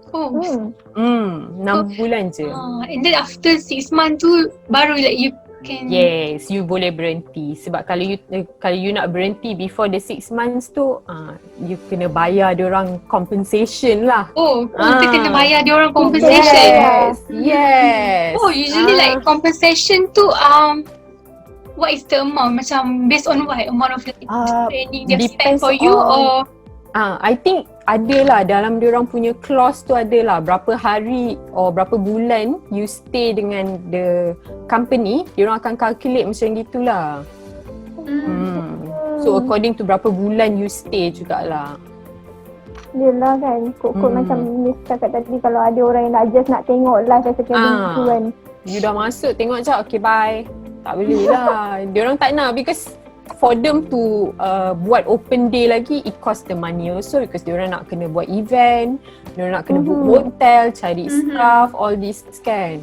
6 bulan je. And then after 6 months tu baru like you can. Yes, you boleh berhenti. Sebab kalau you nak berhenti before the 6 months tu, you kena bayar diorang compensation lah. Kita kena bayar diorang compensation. Yes. Usually like compensation tu what is the amount? Macam based on what amount of training they spend for you or I think adalah dalam diorang punya clause tu adalah berapa hari or berapa bulan you stay dengan the company, diorang akan calculate macam gitulah. So according to berapa bulan you stay jugalah. Yelah kan, kod-kod macam Miss cakap tadi, kalau ada orang yang nak tengok live as a cabin crew kan. You dah masuk tengok je, okay bye. Tak boleh lah. Diorang tak nak, because for them to buat open day lagi, it cost the money also, because diorang nak kena buat event, diorang nak kena book hotel, cari staff, all this kan.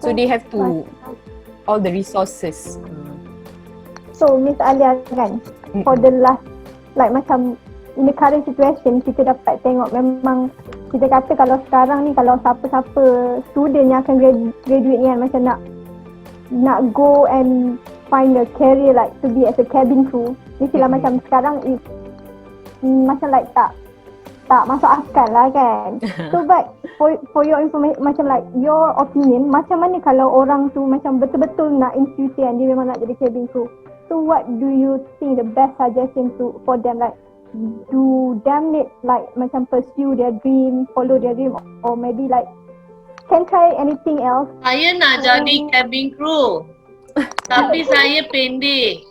So they have to all the resources. So Miss Alya kan, for the last like macam in the current situation kita dapat tengok memang kita kata kalau sekarang ni kalau siapa-siapa student yang akan graduate ni kan macam nak go and find a career like to be as a cabin crew. Mestilah macam sekarang macam like tak masuk akal lah kan. So but for your information, macam like your opinion, macam mana kalau orang tu macam betul-betul nak in future dia memang nak jadi cabin crew. So what do you think the best suggestion for them, like do them need like macam pursue their dream, follow their dream, or maybe like can try anything else? Saya nak jadi cabin crew. Tapi saya pendek.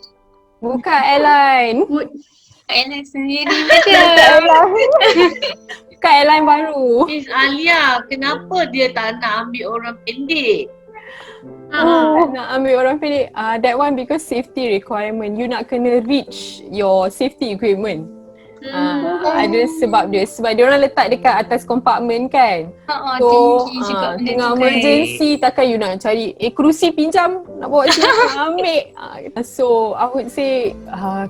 Buka airline. Airline sendiri macam. Buka airline baru. Miss Alya, kenapa dia tak nak ambil orang pendek? Nak ambil orang pendek. That one because safety requirement. You nak kena reach your safety equipment. Ada sebab dia. Sebab dia orang letak dekat atas kompartmen kan. Tinggi juga benda tengah tu emergency takkan you nak cari kerusi pinjam nak bawa sini ambil. So I would say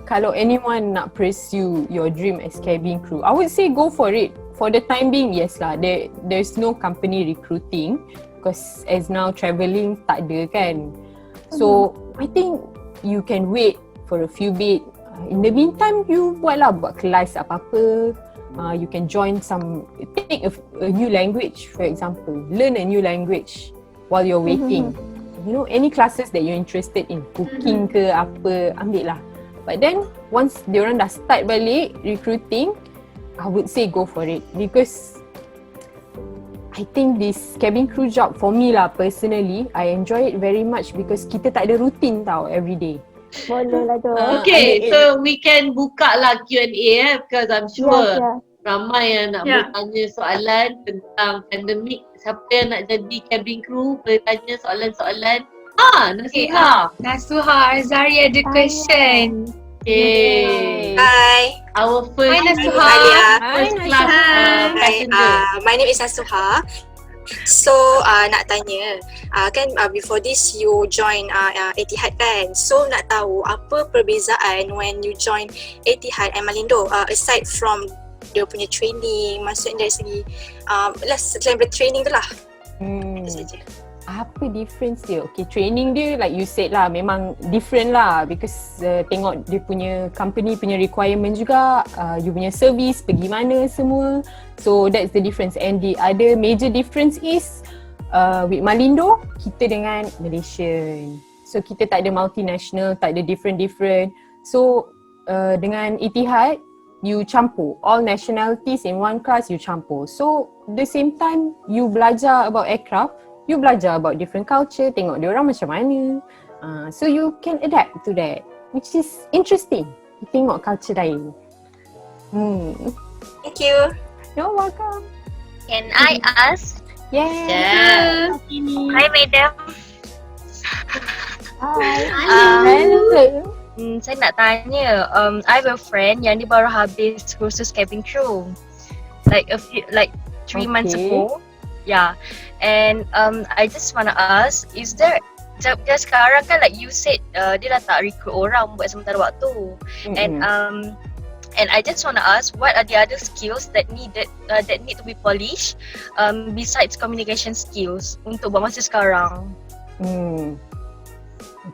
kalau anyone nak pursue your dream as cabin crew, I would say go for it. For the time being, yes lah, there's no company recruiting because as now travelling tak ada kan. So I think you can wait for a few bit. In the meantime, you buat kelas apa-apa. You can join take a new language, for example. Learn a new language while you're waiting. You know, any classes that you're interested in, cooking ke apa, ambil lah. But then, once diorang dah start balik recruiting, I would say go for it. Because I think this cabin crew job for me lah personally, I enjoy it very much because kita tak ada routine tau every day. Boleh lah tu. Okay, so we can buka lah Q&A because I'm sure ramai yang nak bertanya soalan tentang pandemik. Siapa yang nak jadi cabin crew boleh tanya soalan-soalan. Nasuha Azari ada question. Okay. Hi. Our first Nasuha. First class passenger. My name is Nasuha. So nak tanya, kan before this you join Etihad kan? So nak tahu apa perbezaan when you join Etihad and Malindo aside from dia punya training, maksudnya dari segi selain training tu lah. Itu saja. Apa difference dia? Okay, training dia like you said lah memang different lah because tengok dia punya company punya requirement juga, you punya service pergi mana semua. So that's the difference. And the other major difference is with Malindo, kita dengan Malaysian. So kita tak ada multinational, tak ada different. So dengan Etihad, you campur all nationalities in one class, you campur. So the same time you belajar about aircraft, you belajar about different culture, tengok dia orang macam mana. So you can adapt to that, which is interesting. Tengok culture lain. Thank you. You're welcome. Can I ask? Yeah. Hi, madam. Hello. Saya nak tanya, I have a friend yang dia baru habis kursus cabin crew. Like 3 months ago. Yeah. And I just want to ask, is there dia sekarang kan like you said dia dah tak recruit orang buat sementara waktu. And I just want to ask, what are the other skills that need to be polished besides communication skills untuk buat masa sekarang?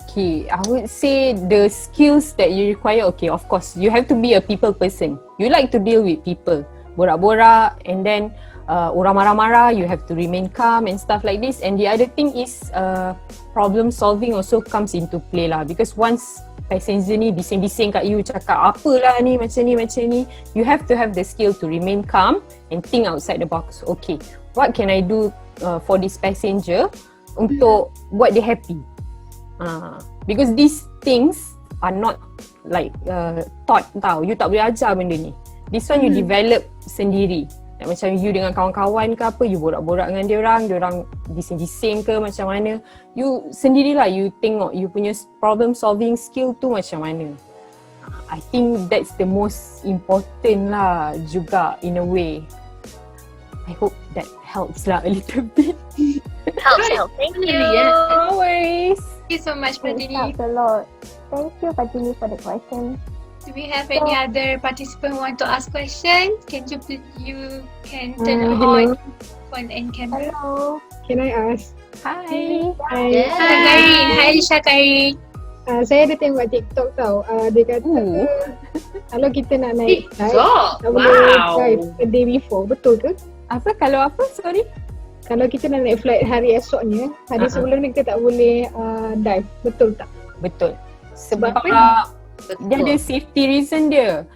Okay, I would say the skills that you require, okay, of course, you have to be a people person. You like to deal with people, borak-borak, and then orang marah-marah, you have to remain calm and stuff like this. And the other thing is problem solving also comes into play lah, because once passenger ni bising-bising kat you cakap apalah ni macam ni, you have to have the skill to remain calm and think outside the box. Okay, what can I do for this passenger untuk buat dia happy? Because these things are not like taught tau, you tak boleh ajar benda ni. This one you develop sendiri. Macam you dengan kawan-kawan ke apa, you borak-borak dengan dia orang bising-bising ke macam mana, you sendirilah you tengok you punya problem solving skill tu macam mana. I think that's the most important lah juga in a way. I hope that helps lah a little bit. Helps. Thank you. Always. Thank you so much, It Fadini. helps a lot. Thank you, Fadini, for the question. Do we have any other participant want to ask questions? Can you can turn on phone and camera. Hello. Can I ask? Hi. Hi. Hi Karin. Hi Lisha Karin. Saya ada tengok TikTok tau. Dia kata kalau kita nak naik flight, tak boleh drive the day before. Betul ke? Apa? Kalau apa? Sorry? Kalau kita nak naik flight hari esoknya, hari sebelum ni kita tak boleh dive. Betul tak? Betul. Sebab dia ada safety reason dia.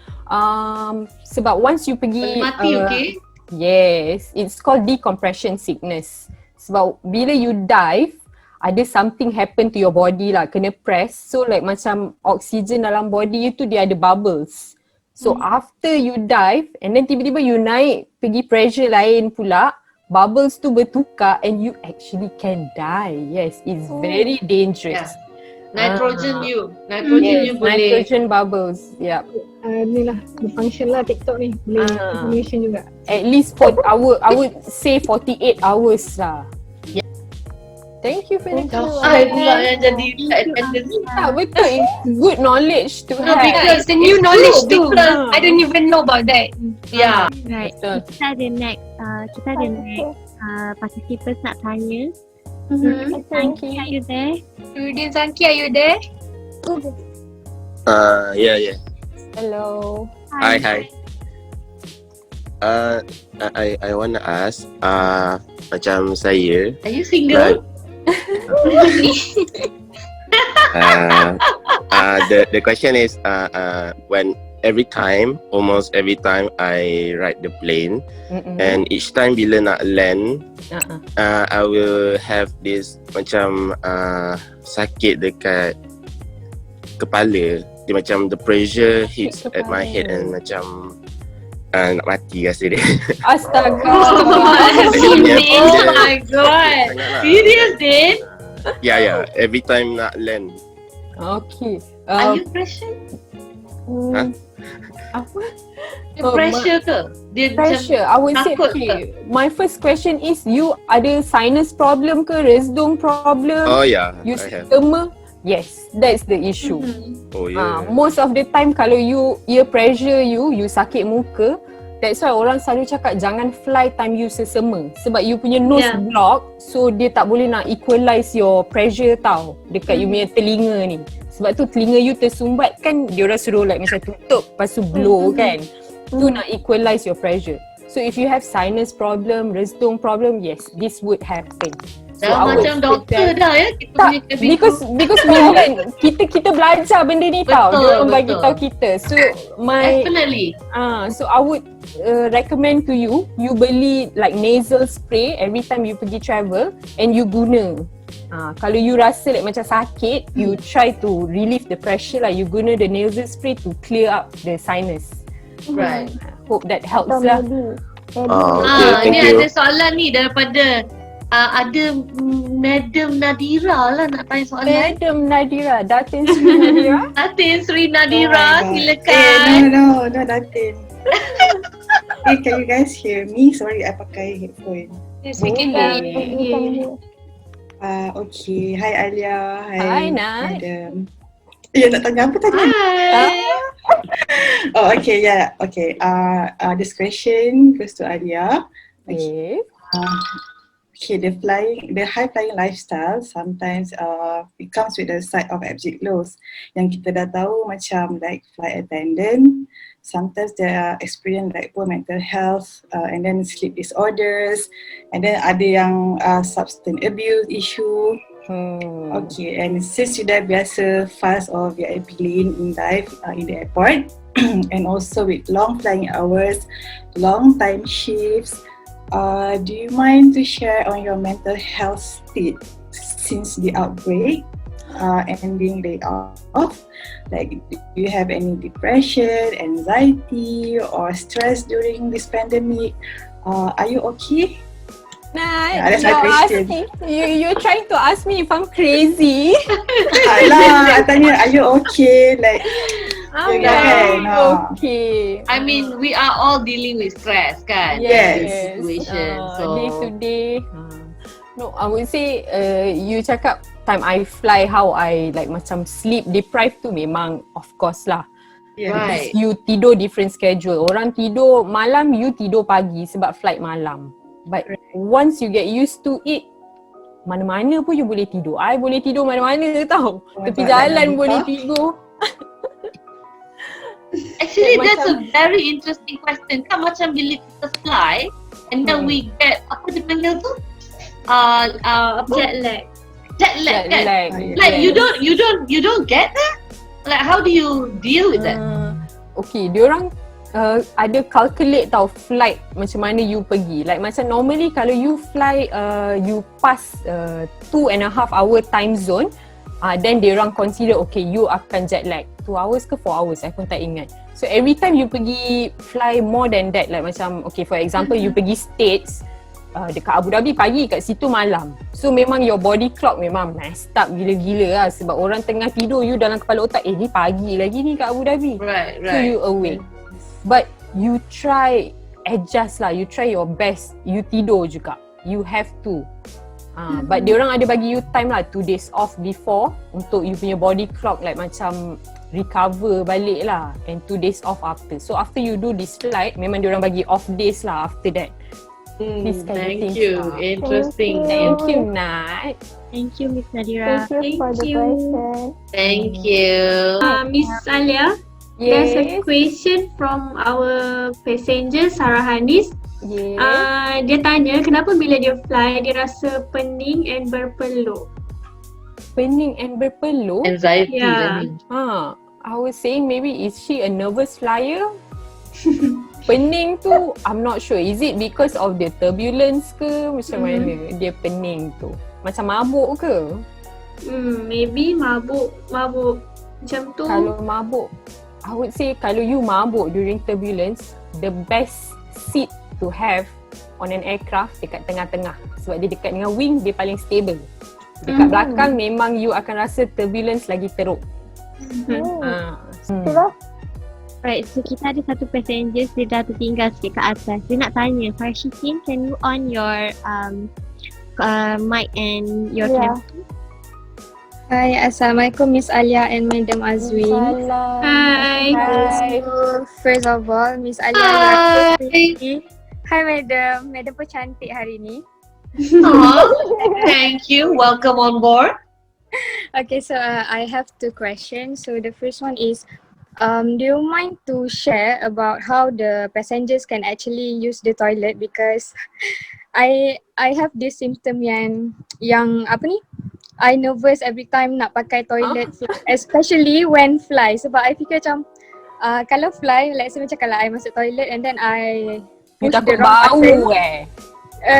Sebab once you pergi mati, okay? Yes, it's called decompression sickness. Sebab bila you dive, ada something happen to your body lah, kena press. So like macam oksigen dalam body you tu dia ada bubbles. So after you dive and then tiba-tiba you naik pergi pressure lain pula, bubbles tu bertukar and you actually can die. Yes, it's very dangerous. Nitrogen you boleh. Nitrogen bubbles. Yeah. Ni lah, function lah TikTok ni. Boleh information juga. At least I would say 48 hours lah. Yeah. Thank you for the question. Pula yang jadi flight attendant. Betul. It's good knowledge to have. Because it's a new knowledge too. I don't even know about that. Yeah. Right. Kita ada next participants nak tanya. Thank you. Are you there? Rudin Zanki, are you there? Yeah. Hello. Hi. I wanna ask, macam saya. Are you single? The question is, when almost every time I ride the plane, and each time bila nak land, I will have this macam sakit dekat kepala. Dia macam the pressure hits at my head and macam nak mati rasa dia. Astaga. Oh my god. Serious, Din? Yeah. Every time nak land. Okay. Are you pressure? Apa? Pressure ke? Dia pressure. I would say okay. My first question is, you ada sinus problem ke, resdung problem? Oh yeah. You stomach? Yes, that's the issue. Oh yeah. Most of the time kalau you ear pressure you sakit muka. That's why orang selalu cakap jangan fly time you sesama. Sebab you punya nose block, so dia tak boleh nak equalize your pressure tau dekat you punya telinga ni. Sebab tu telinga you tersumbat kan, dia orang suruh like macam tutup lepas tu blow kan. Tu nak equalize your pressure. So if you have sinus problem, resdung problem, yes, this would happen. So macam doktor dah ya kita punya cabin because we learn, kita belajar benda ni tau. Dia orang bagi tahu kita. So definitely. So I would recommend to you beli like nasal spray every time you pergi travel and you guna. Kalau you rasa like macam sakit, you try to relieve the pressure lah. You guna the nasal spray to clear up the sinus. Right. Hope that helps lah. Ni ada soalan ni daripada ada Madam Nadira lah nak tanya soalan. Madam Nadira, Datin Sri Nadira. Datin Sri Nadira, silakan. No, Datin. Hey, can you guys hear me? Sorry, I pakai headphone. Yes, we can hear you. Okay. Hi Alya. Hi Nad. Madam. Nak tanya apa tadi? Oh, okay, yeah. Okay. This question goes to Alya. Okay. Okay, the high flying lifestyle sometimes it comes with a side of abject loss. Yang kita dah tahu macam like flight attendant, sometimes they are experience like poor mental health and then sleep disorders, and then ada yang substance abuse issue. Okay, and since you dah biasa fast or VIP lane in dive in the airport and also with long flying hours, long time shifts, do you mind to share on your mental health state since the outbreak and being laid off? Like, do you have any depression, anxiety, or stress during this pandemic? Are you okay? Nah, you're trying to ask me if I'm crazy. Alah, I tanya, are you okay? Like, okay. I mean, we are all dealing with stress, kan? Yes. Situation. So day to day. No, I would say you cakap time I fly how I like macam sleep deprived tu memang of course lah. Because you tidur different schedule. Orang tidur malam, you tidur pagi sebab flight malam. But once you get used to it, mana-mana pun you boleh tidur. I boleh tidur mana-mana tau. Tepi jalan boleh tidur. Actually, that's a very interesting question. Kan macam bila kita fly and then we get, apa dia panggil tu? Jet lag. Jet lag. Like you don't get that? Like how do you deal with that? Okay, diorang ada calculate tau flight macam mana you pergi. Like macam normally kalau you fly you pass 2.5 hour time zone, then diorang consider okay you akan jet lag 2 hours ke 4 hours, I pun tak ingat. So every time you pergi fly more than that, like macam okay for example you pergi States, dekat Abu Dhabi pagi, kat situ malam. So memang your body clock memang messed up gila-gila lah sebab orang tengah tidur, you dalam kepala otak ni pagi lagi ni kat Abu Dhabi. Right. So you awake. But you try adjust lah, you try your best, you tidur juga. You have to. But diorang ada bagi you time lah 2 days off before untuk you punya body clock like macam recover balik lah, and 2 days off after. So after you do this flight, memang diorang bagi off days lah after that. Thank you. Interesting. Thank you, Nat. Thank you, Miss Nadira. Thank you for the question. Thank you. Miss Alya, there's a question from our passenger Sarah Hanis. Dia tanya kenapa bila dia fly dia rasa pening and berpeluh. Pening and berpeluh? Anxiety. I was saying maybe is she a nervous flyer? Pening tu I'm not sure. Is it because of the turbulence ke macam mana dia pening tu? Macam mabuk ke? Maybe mabuk macam tu. Kalau mabuk, I would say kalau you mabuk during turbulence, the best seat to have on an aircraft dekat tengah-tengah sebab dia dekat dengan wing, dia paling stable. Dekat belakang memang you akan rasa turbulence lagi teruk. Right, so kita ada satu passenger dia dah tertinggal sikit ke atas. Dia nak tanya, Farshikin, can you on your mic and your camera? Hi, Assalamualaikum Miss Alya and Madam Azwin. Hi. So, first of all, Miss Alya, hi Madam. Madam pun cantik hari ni. Thank you. Welcome on board. Okay, so I have 2 questions. So the first one is, do you mind to share about how the passengers can actually use the toilet, because I have this symptom yang apa ni? I nervous every time nak pakai toilet, especially when fly. Sebab I fikir macam kalau fly, let's say macam kalau I masuk toilet and then I push the wrong button.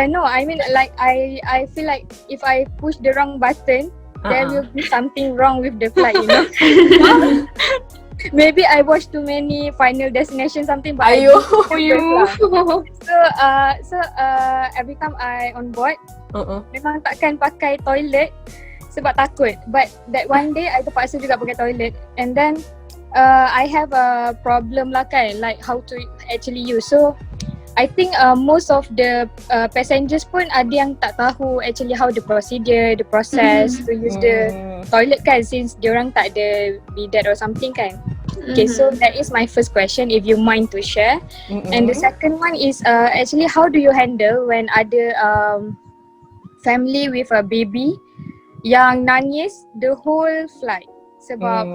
No, I mean like I feel like if I push the wrong button, there will be something wrong with the flight, you know. Maybe I watch too many Final Destination something, but so every time I on board, memang takkan pakai toilet sebab takut. But that one day I terpaksa juga pakai toilet, and then I have a problem lah kan, like how to actually use. So I think most of the passengers pun ada yang tak tahu actually how the procedure, the process to use the toilet kan, since diorang tak ada bidet or something kan. Okay, so that is my first question, if you mind to share. And the second one is actually how do you handle when ada family with a baby yang nangis the whole flight? Sebab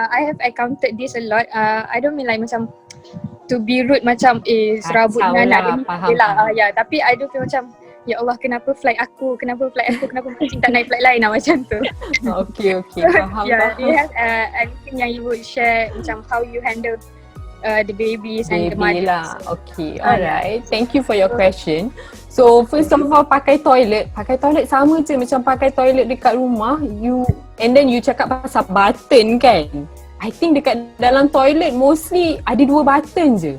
I have encountered this a lot. I don't mean like macam to be rude macam serabut dengan anak dia lah. Ya, tapi I do feel macam ya Allah, kenapa flight aku, kenapa kucing tak naik flight lain lah macam tu. Okay, faham. Yeah, do you have anything yang you would share macam how you handle the babies and the mothers? Lah. Okay, alright. Thank you for your question. So first of all, pakai toilet sama je macam pakai toilet dekat rumah. And then you cakap pasal button kan. I think dekat dalam toilet mostly ada 2 button je.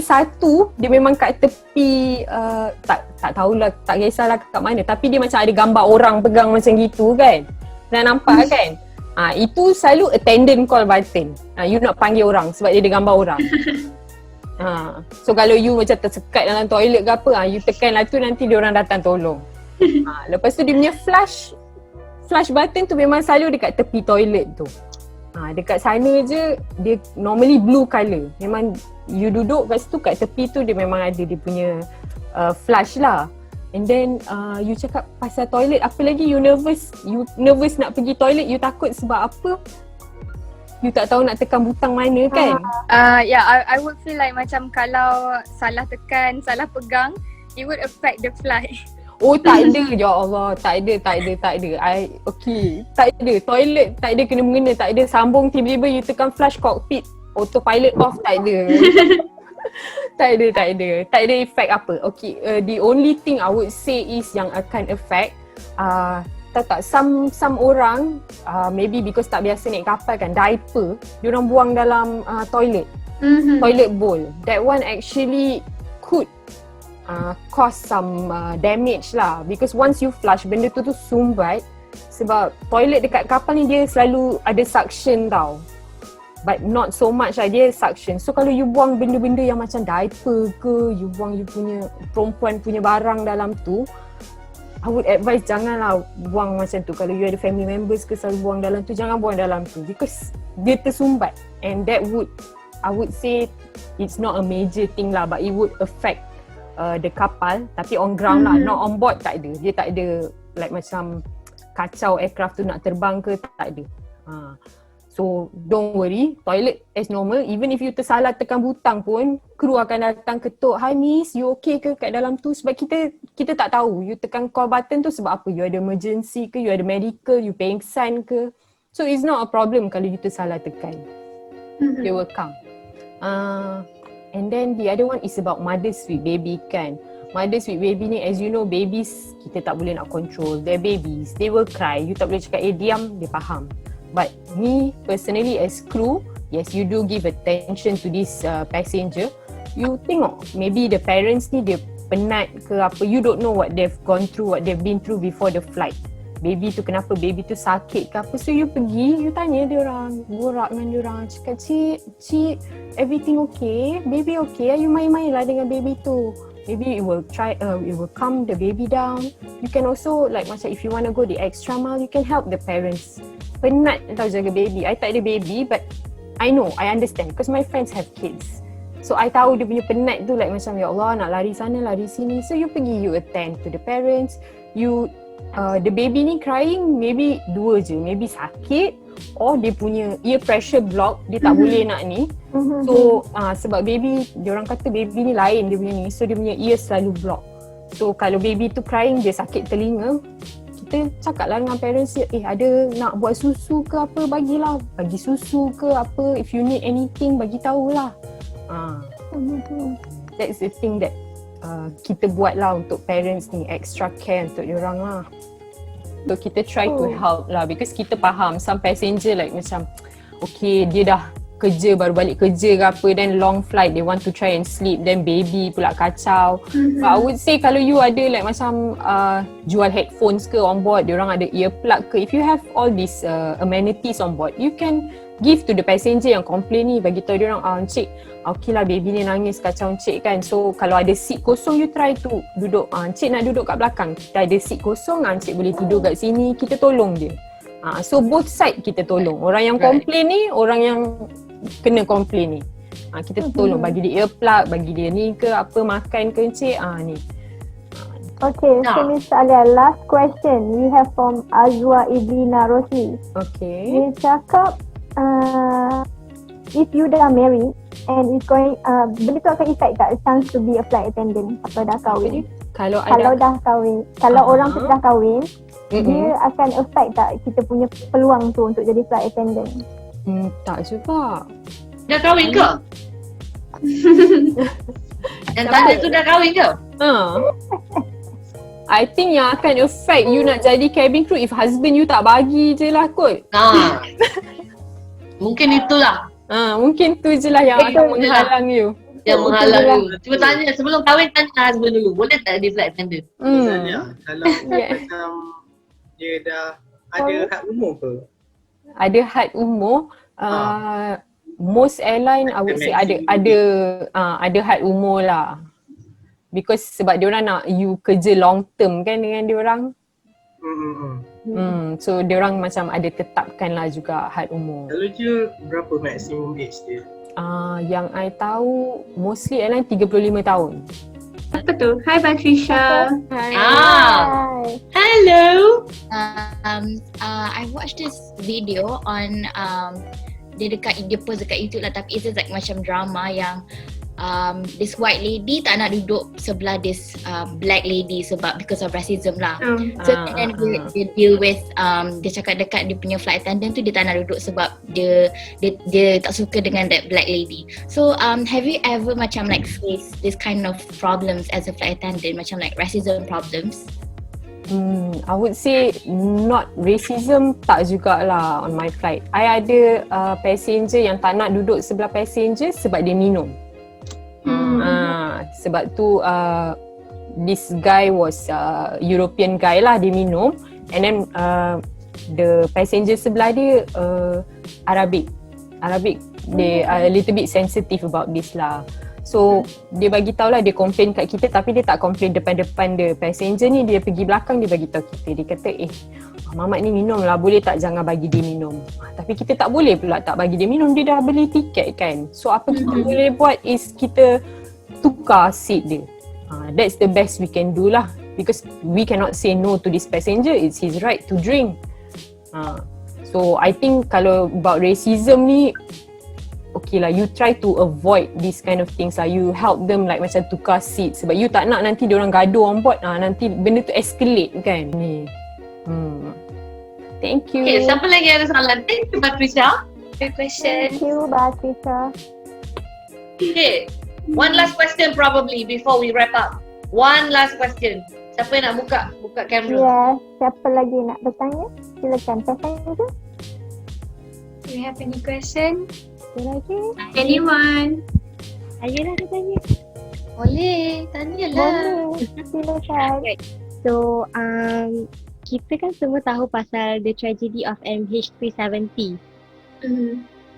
Satu dia memang kat tepi, tak tahulah, tak kisahlah kat mana, tapi dia macam ada gambar orang pegang macam gitu kan. Dah nampak kan? Itu selalu attendant call button. You nak panggil orang sebab dia ada gambar orang. So kalau you macam tersekat dalam toilet ke apa, you tekan lah tu, nanti dia orang datang tolong. Lepas tu dia punya flush button tu memang selalu dekat tepi toilet tu. Dekat sana je dia normally blue colour. Memang you duduk kat situ, kat tepi tu dia memang ada dia punya flush lah. And then you cakap pasal toilet, apa lagi you nervous nak pergi toilet, you takut sebab apa? You tak tahu nak tekan butang mana kan? I would feel like macam kalau salah tekan, salah pegang, it would affect the flight. Oh tak ada, ya Allah, tak ada. Tak ada, toilet tak ada kena-mengena, tak ada sambung tiba-tiba you tekan flush cockpit, autopilot off, tak ada. Tak ada effect apa. Okay, the only thing I would say is yang akan affect, tak some orang maybe because tak biasa naik kapal kan, diaper diorang buang dalam toilet, toilet bowl. That one actually could cause some damage lah, because once you flush benda tu sumbat. Sebab toilet dekat kapal ni dia selalu ada suction tau, but not so much lah, dia suction. So kalau you buang benda-benda yang macam diaper ke, you buang you punya perempuan punya barang dalam tu, I would advise janganlah buang macam tu. Kalau you ada family members ke selalu buang dalam tu, jangan buang dalam tu, because dia tersumbat. And that would, I would say it's not a major thing lah, but it would affect the kapal. Tapi on ground lah, not on board tak ada. Dia tak ada like macam kacau aircraft tu nak terbang ke, tak ada. So don't worry, toilet as normal. Even if you tersalah tekan butang pun, kru akan datang ketuk, "Hi miss, you okay ke kat dalam tu?" Sebab kita tak tahu you tekan call button tu sebab apa. You ada emergency ke, you ada medical, you pengsan ke. So it's not a problem kalau you tersalah tekan. They will come. And then the other one is about mothers with baby kan. Mothers with baby ni, as you know, babies kita tak boleh nak control. They're babies, they will cry. You tak boleh cakap diam, dia faham. But me personally as crew, yes, you do give attention to this passenger. You tengok maybe the parents ni dia penat ke apa, you don't know what they've gone through, what they've been through before the flight. Baby tu kenapa, baby tu sakit ke apa. So you pergi, you tanya dia orang, borak dengan dia orang, cakap, Cik, everything okay? Baby okay? You main-main lah dengan baby tu. Maybe it will calm the baby down. You can also like macam if you want to go the extra mile, you can help the parents. Penat tau jaga baby. I tak ada baby but I know, I understand because my friends have kids. So I tahu dia punya penat tu like macam ya Allah nak lari sana lari sini. So you pergi, you attend to the parents. You the baby ni crying maybe dua je, maybe sakit or dia punya ear pressure block, dia tak boleh nak ni. So sebab baby, dia orang kata baby ni lain dia punya ni, so dia punya ear selalu block. So kalau baby tu crying, dia sakit telinga, kita cakap lah dengan parents dia, ada nak buat susu ke apa, bagilah, bagi susu ke apa, if you need anything bagi tahulah. That's the thing that kita buat lah untuk parents ni, extra care untuk diorang lah. So kita try to help lah, because kita faham some passenger like macam okay, dia dah kerja, baru balik kerja ke apa, then long flight, they want to try and sleep, then baby pula kacau. But I would say kalau you ada like macam jual headphones ke on board, diorang ada earplug ke, if you have all these amenities on board, you can give to the passenger yang complain ni, bagi tahu diorang, Encik, okay lah baby ni nangis kacau Encik kan, so kalau ada seat kosong you try to duduk, Encik nak duduk kat belakang, kita ada seat kosong, Encik boleh tidur kat sini, kita tolong dia. So both side kita tolong, orang yang complain ni, orang yang kena complain ni, kita tolong, bagi dia earplug, bagi dia ni ke apa, makan ke Encik, ni. Okay, so Miss Alya, last question we have from Azwa Iblina Rosli. Okay. Dia cakap if you dah married and it's going, benda tu akan effect tak chance to be a flight attendant atau dah kahwin? Kalau dah kahwin, kalau orang tu dah kahwin, dia akan affect tak kita punya peluang tu untuk jadi flight attendant? Tak juga. Dah kahwin ke? Yang tanya tu dah kahwin ke? I think yang akan affect you nak jadi cabin crew if husband you tak bagi je lah kot. Mungkin itulah. Mungkin tu je lah yang akan menghalang you. Yang menghalang you. Cuba tanya, sebelum kahwin tanya husband dulu, boleh tak jadi flight attendant? Kalau macam dia dah ada had umur ke? Ada had umur. Most airline I would say ada had umur lah. Because sebab diorang nak you kerja long term kan dengan diorang. So diorang macam ada tetapkan lah juga had umur. Selalunya berapa maximum age dia? Yang I tahu mostly airline 35 tahun. Apa tu? Hi Patricia. Hi. Hello. I watched this video on dia post dekat YouTube lah, tapi it's like macam drama yang this white lady tak nak duduk sebelah this black lady sebab because of racism lah. So then dia deal with dia cakap dekat dia punya flight attendant tu dia tak nak duduk sebab dia tak suka dengan that black lady. So have you ever macam like face this kind of problems as a flight attendant, macam like racism problems? I would say not racism, tak jugalah on my flight. I ada passenger yang tak nak duduk sebelah passenger sebab dia minum. Sebab tu this guy was European guy lah, dia minum, and then the passenger sebelah dia Arabic, they are a little bit sensitive about this lah. So dia bagi tahu lah, dia complain kat kita, tapi dia tak complain depan-depan dia. Passenger ni dia pergi belakang, dia bagi tahu kita, dia kata Mamat ni minum lah, boleh tak jangan bagi dia minum. Tapi kita tak boleh pula tak bagi dia minum, dia dah beli tiket kan. So apa kita boleh buat is kita tukar seat dia. That's the best we can do lah, because we cannot say no to this passenger, it's his right to drink. So I think kalau about racism ni, okay lah, you try to avoid this kind of things lah. You help them like macam tukar seat, sebab you tak nak nanti diorang gaduh on board, nanti benda tu escalate kan ni. Thank you. Okay, siapa lagi ada soalan? Thank you, Patricia. Good question. Thank you, Patricia. Okay, one last question probably before we wrap up. One last question. Siapa yang nak buka kamera? Yeah, siapa lagi nak bertanya? Silakan, passenger. Do you have any question? Lagi? Anyone? Ayolah tanya. Boleh, tanyalah. Boleh, silakan. Okay. So, kita kan semua tahu pasal the tragedy of MH370.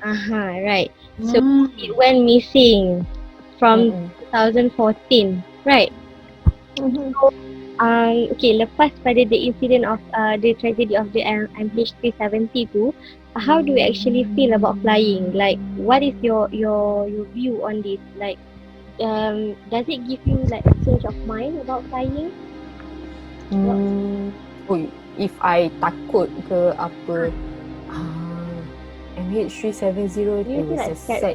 Right. So, it went missing from 2014, right? So, okay, lepas pada the incident of the tragedy of the MH370 tu, how do you actually feel about flying? Like, what is your view on this? Like, does it give you like a change of mind about flying? If I takut ke apa, MH370 it was a sad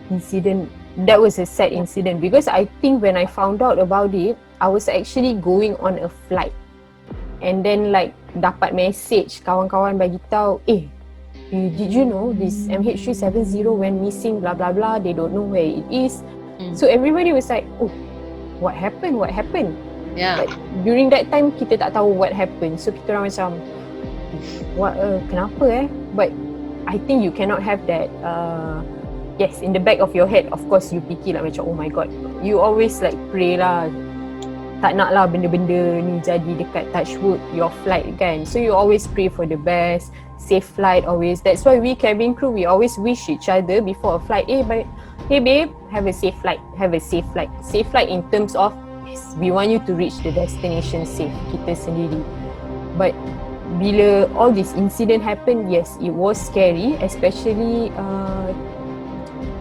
incident. That was a sad incident because I think when I found out about it, I was actually going on a flight, and then like dapat message kawan-kawan bagi tahu, did you know this MH370 went missing, blah blah blah, they don't know where it is. So everybody was like, what happened? Yeah. But during that time kita tak tahu what happened, so kita orang macam kenapa But I think you cannot have that yes, in the back of your head, of course you fikir lah macam, oh my god, you always like pray lah, tak nak lah benda-benda ni jadi dekat touch wood your flight kan. So you always pray for the best, safe flight always. That's why we cabin crew, we always wish each other before a flight, hey babe, have a safe flight. Safe flight in terms of, yes, we want you to reach the destination safe, kita sendiri. But bila all this incident happen, yes, it was scary, especially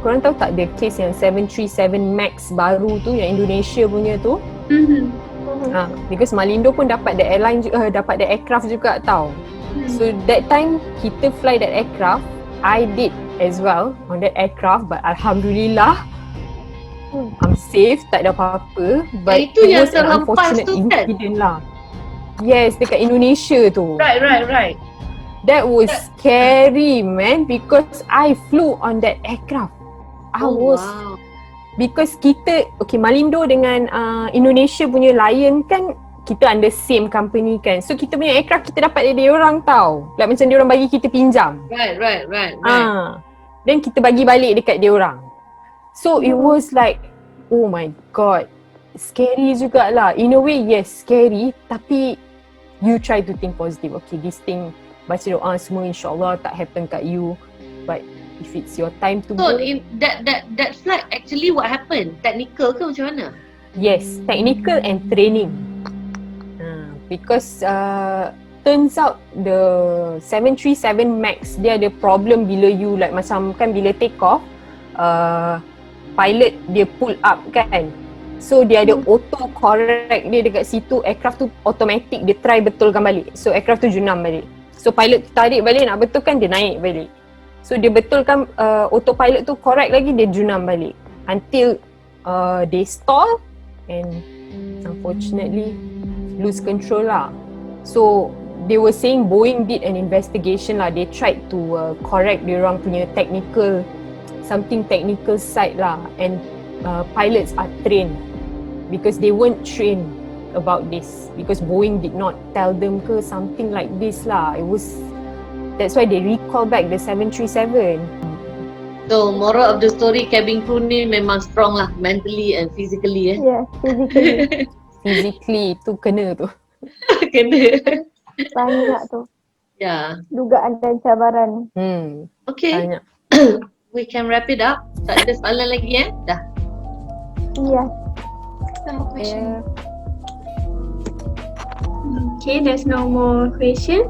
korang tahu tak the case yang 737 Max baru tu, yang Indonesia punya tu? Because Malindo pun dapat the airline dapat the aircraft juga tau. So that time kita fly that aircraft, I did as well on that aircraft, but alhamdulillah I'm safe, tak ada apa-apa. But itu it yang was an terhempas unfortunate tu kan? incident lah. Yes, dekat Indonesia tu. Right. That was scary, man, because I flew on that aircraft. Wow. Because kita, okay, Malindo dengan Indonesia punya Lion kan, kita under same company kan. So kita punya aircraft kita dapat dari orang tau. Like macam dia orang bagi kita pinjam. Right. Then kita bagi balik dekat dia orang. So it was like, oh my god, scary jugalah. In a way, yes, scary, tapi you try to think positive. Okay, this thing, baca doa semua, insyaAllah tak happen kat you. But if it's your time to so go. in that flight actually what happened? Technical ke macam mana? Yes, technical and training. because turns out the 737 Max dia ada problem bila you like macam kan bila take off pilot dia pull up kan, so dia ada auto correct dia dekat situ, aircraft tu automatic dia try betulkan balik, so aircraft tu junam balik, so pilot tarik balik nak betulkan dia naik balik, so dia betulkan autopilot tu correct lagi dia junam balik until they stall and unfortunately lose control lah. So they were saying Boeing did an investigation lah. They tried to correct diorang punya technical side lah, and pilots are trained because they weren't trained about this because Boeing did not tell them ke something like this lah. That's why they recall back the 737. So moral of the story, cabin crew ni memang strong lah mentally and physically Yeah, physically. Physically tu kena tu. Kena. Banyak tu. Yeah. Dugaan dan cabaran. Okay. Banyak. We can wrap it up. Tak ada soalan lagi Dah. Yeah. Okay, there's no more question.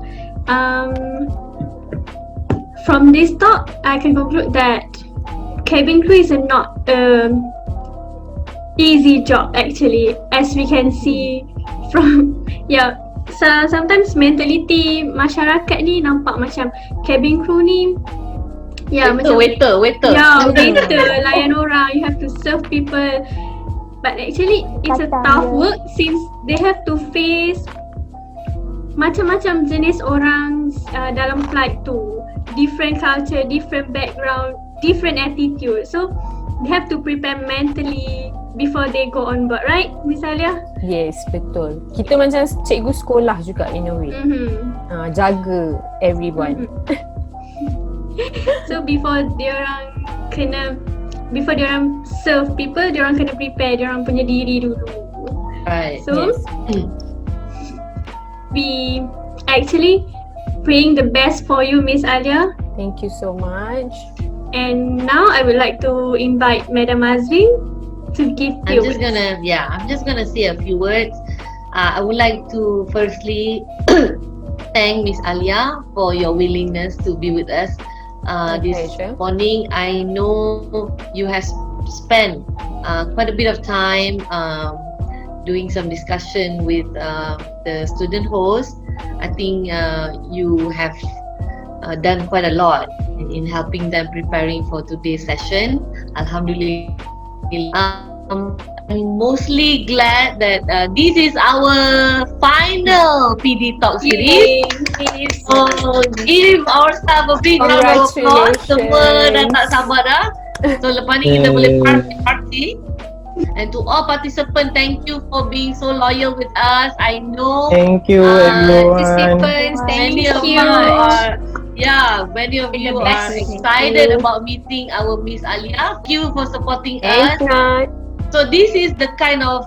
From this talk, I can conclude that cabin crew is not easy job actually, as we can see from So sometimes mentality masyarakat ni nampak macam cabin crew ni waiter. Layan orang, you have to serve people, but actually it's a tough work since they have to face macam-macam jenis orang dalam flight tu, different culture, different background, different attitude, so they have to prepare mentally before they go on board, right, Miss Alya? Yes, betul. Kita macam cikgu sekolah juga in a way. Jaga everyone. So before diorang serve people, diorang kena prepare diorang punya diri dulu. Right. So we actually praying the best for you, Miss Alya. Thank you so much. And now I would like to invite Madam Azwin to give you. I'm just gonna say a few words. I would like to firstly thank Miss Alya for your willingness to be with us this morning. I know you have spent quite a bit of time doing some discussion with the student host. I think you have done quite a lot in helping them preparing for today's session. Alhamdulillah. I'm mostly glad that this is our final PD Talk series. So give ourselves a big round of applause. Semua dah tak sabar dah. So lepas ni kita boleh party. And to all participants, thank you for being so loyal with us. I know thank you everyone. Participants, many of you are excited about meeting our Miss Alya. Thank you for supporting us. So this is the kind of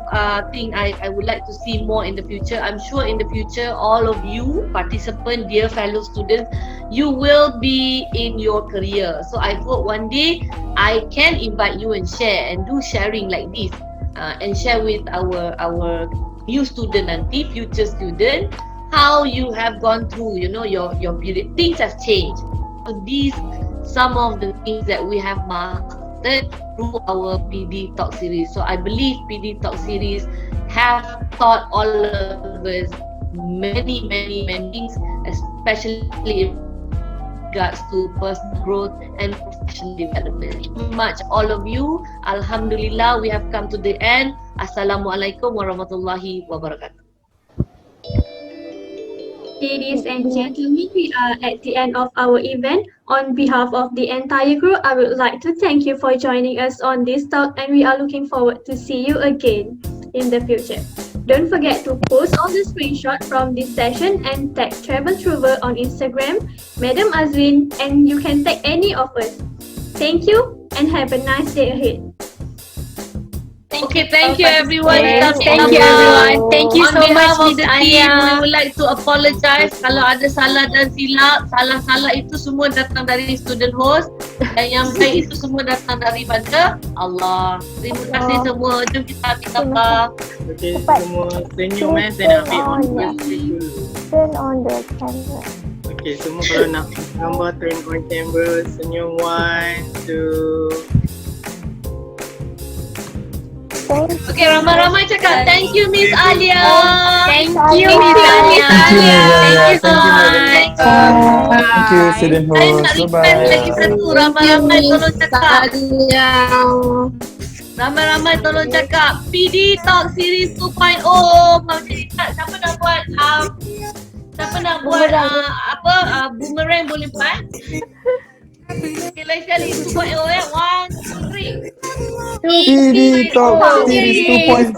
thing I would like to see more in the future. I'm sure in the future, all of you participants, dear fellow students, you will be in your career. So I hope one day I can invite you and share and do sharing like this and share with our new student nanti, future student, how you have gone through, your period. Things have changed. So these some of the things that we have mastered through our PD Talk series. So I believe PD Talk series have taught all of us many things, especially in regards to personal growth and professional development. Much all of you. Alhamdulillah, we have come to the end. Assalamualaikum warahmatullahi wabarakatuh. Ladies and gentlemen, we are at the end of our event. On behalf of the entire group, I would like to thank you for joining us on this talk, and we are looking forward to see you again in the future. Don't forget to post all the screenshots from this session and tag Travel Trover on Instagram, Madam Azwin, and you can tag any of us. Thank you and have a nice day ahead. Okay, thank you everyone. Thank you everyone. Thank you so much, On Miss behalf of the team, we Alya. would like to apologize kalau ada salah dan silap. Salah-salah itu semua datang dari student host dan yang baik itu semua datang daripada Allah. Terima kasih semua. Jom kita ambil gambar. Okay, semua senyum saya nak ambil on dulu. Turn on the camera. Okay, semua kalau nak gambar turn on camera, senyum 1, 2. Okay, ramai-ramai cakap thank you Miss Alya. Thank you, Miss Alya. Thank you so much. Thank you, student Saya host. nak request Bye-bye. lagi satu. Ramai-ramai tolong cakap. Ramai-ramai tolong cakap PD Talk Series 2.0. Macam ni, siapa nak buat boomerang boleh buat? Okay, lagi sekali 2.0 ya. 1, 2, 3. PD Talk Series 2.0.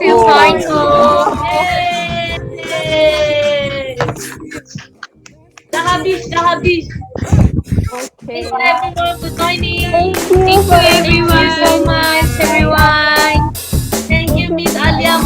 Dah habis. Okay. Thank you everyone for joining. Thank you everyone so much, everyone. Thank you Miss Alya.